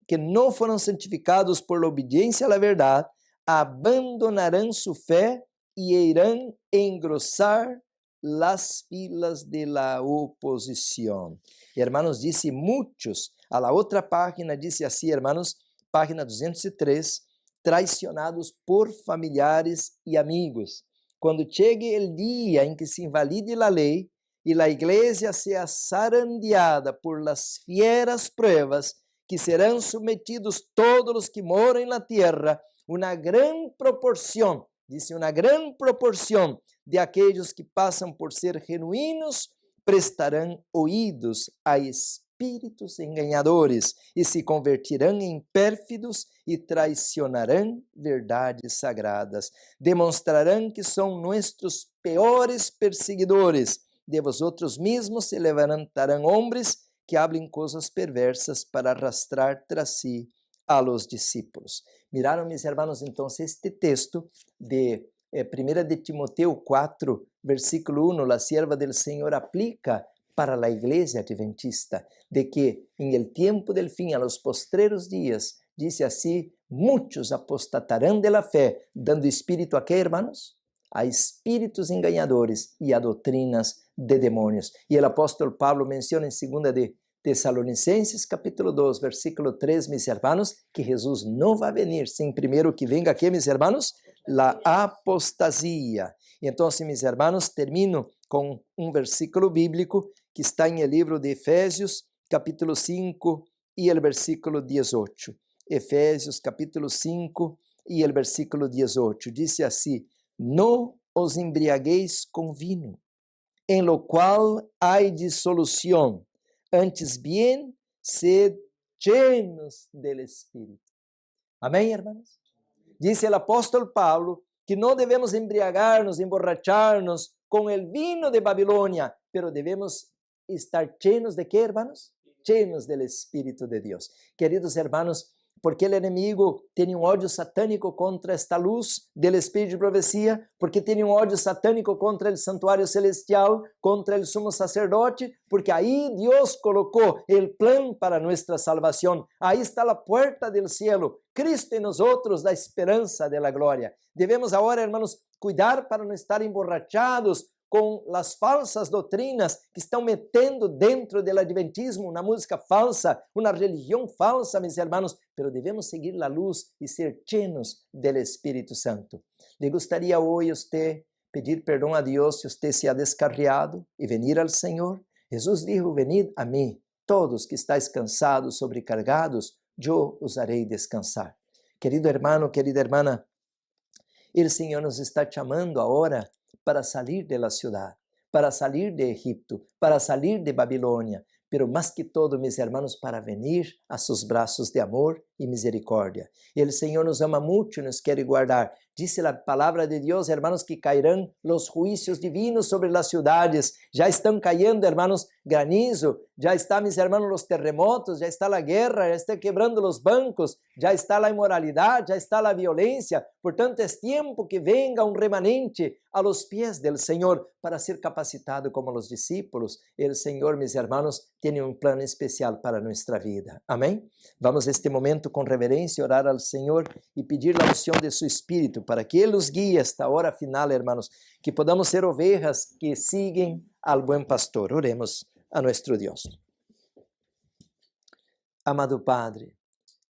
que no fueron santificados por la obediencia a la verdad, abandonarán su fe y irán a engrosar las filas de la oposición. Hermanos, dice muchos. A la otra página dice así, hermanos, página 203, traicionados por familiares y amigos. Cuando llegue el día en que se invalide la ley y la iglesia sea zarandeada por las fieras pruebas, que serán sometidos todos los que moran en la tierra, una gran proporción, dice, una gran proporción de aquellos que pasan por ser genuinos, prestarán oídos a espíritus engañadores y se convertirán en pérfidos y traicionarán verdades sagradas. Demostrarán que son nuestros peores perseguidores. De vosotros mismos se levantarán hombres que hablen cosas perversas para arrastrar tras sí a los discípulos. Miraram, mis hermanos, entonces este texto de 1 de Timoteo 4, versículo 1, la sierva del Señor aplica para la iglesia adventista, de que en el tiempo del fin, a los postreros días, dice así, muchos apostatarán de la fe, dando espíritu a qué, hermanos? A espíritus engañadores y a doctrinas de demonios. Y el apóstol Pablo menciona en 2 de Tesalonicenses, capítulo 2, versículo 3, mis hermanos, que Jesús no va a venir sin primero que venga, ¿qué, mis hermanos? La apostasía. Y entonces, mis hermanos, termino con un versículo bíblico que está en el libro de Efesios, capítulo 5 y el versículo 18. Efesios, capítulo 5 y el versículo 18. Dice así, no os embriaguéis con vino, en lo cual hay disolución, antes bien, sed llenos del Espíritu. Amém, hermanos? Dice el apóstol Pablo que no debemos embriagarnos, emborracharnos con el vino de Babilonia, pero debemos estar llenos de ¿qué, hermanos? Llenos del Espíritu de Dios. Queridos hermanos, porque el enemigo tiene un odio satánico contra esta luz del Espíritu de profecía, porque tiene un odio satánico contra el santuario celestial, contra el sumo sacerdote, porque ahí Dios colocó el plan para nuestra salvación. Ahí está la puerta del cielo. Cristo en nosotros, la esperanza de la gloria. Debemos ahora, hermanos, cuidar para no estar emborrachados com as falsas doutrinas que estão metendo dentro do adventismo uma música falsa, uma religião falsa, meus irmãos, pero devemos seguir a luz e ser llenos do Espírito Santo. Le gostaria hoje você pedir perdão a Deus se você se ha descarriado e venir ao Senhor. Jesus dijo, venid a mim, todos que estáis cansados, sobrecargados, eu os harei descansar. Querido hermano, querida hermana, o Senhor nos está chamando agora para salir de la ciudad, para salir de Egipto, para salir de Babilônia, pero más que todo, mis hermanos, para venir a sus brazos de amor y misericordia. El Señor nos ama mucho y nos quiere guardar. Dice la palabra de Dios, hermanos, que caerán los juicios divinos sobre las ciudades. Ya están cayendo, hermanos, granizo. Ya está, mis hermanos, los terremotos. Ya está la guerra. Ya está quebrando los bancos. Ya está la inmoralidad. Ya está la violencia. Por tanto, es tiempo que venga un remanente a los pies del Señor para ser capacitado como los discípulos. El Señor, mis hermanos, tiene un plan especial para nuestra vida. Amén. Vamos a este momento con reverencia orar al Señor y pedir la unción de su Espíritu para que Él los guíe hasta hora final, hermanos, que podamos ser ovejas que siguen al buen pastor. Oremos a nuestro Dios. Amado Padre,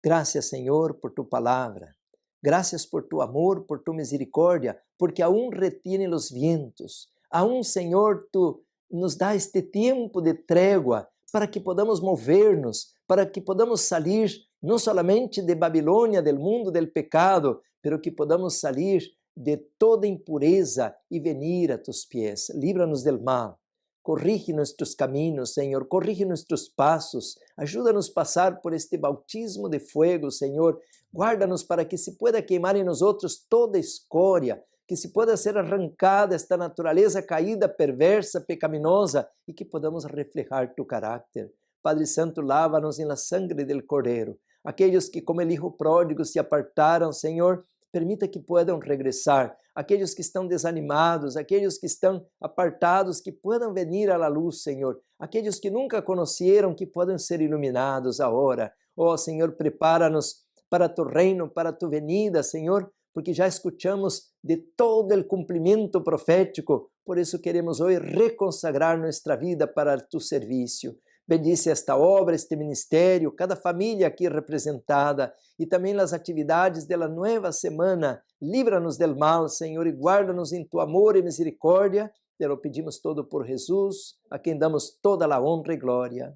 gracias, Señor, por tu palabra. Gracias por tu amor, por tu misericordia, porque aún retiene los vientos. Aún, Señor, tú nos da este tiempo de tregua para que podamos movernos, para que podamos salir não somente de Babilônia, del mundo del pecado, pero que podamos salir de toda impureza e venir a tus pies. Líbranos del mal. Corrige nuestros caminos, Señor. Corrige nuestros pasos. Ayúdanos a pasar por este bautismo de fuego, Señor. Guárdanos para que se pueda queimar em nosotros toda escória, que se pueda ser arrancada esta natureza caída, perversa, pecaminosa e que podamos reflejar tu caráter. Padre Santo, lava-nos na sangre del Cordeiro. Aqueles que, como o Hijo pródigo, se apartaram, Senhor, permita que puedan regressar. Aqueles que estão desanimados, aqueles que estão apartados, que puedan venir à luz, Senhor. Aqueles que nunca conheceram, que podem ser iluminados agora. Oh, Senhor, prepara-nos para tu reino, para tu venida, Senhor, porque já escutamos de todo o cumprimento profético, por isso queremos hoje reconsagrar nossa vida para tu serviço. Bendice esta obra, este ministério, cada família aqui representada e também as atividades da nova semana. Livra-nos del mal, Senhor, e guarda-nos em tu amor e misericórdia. Te lo pedimos todo por Jesus, a quem damos toda a honra e glória.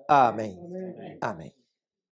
Amém. Amém.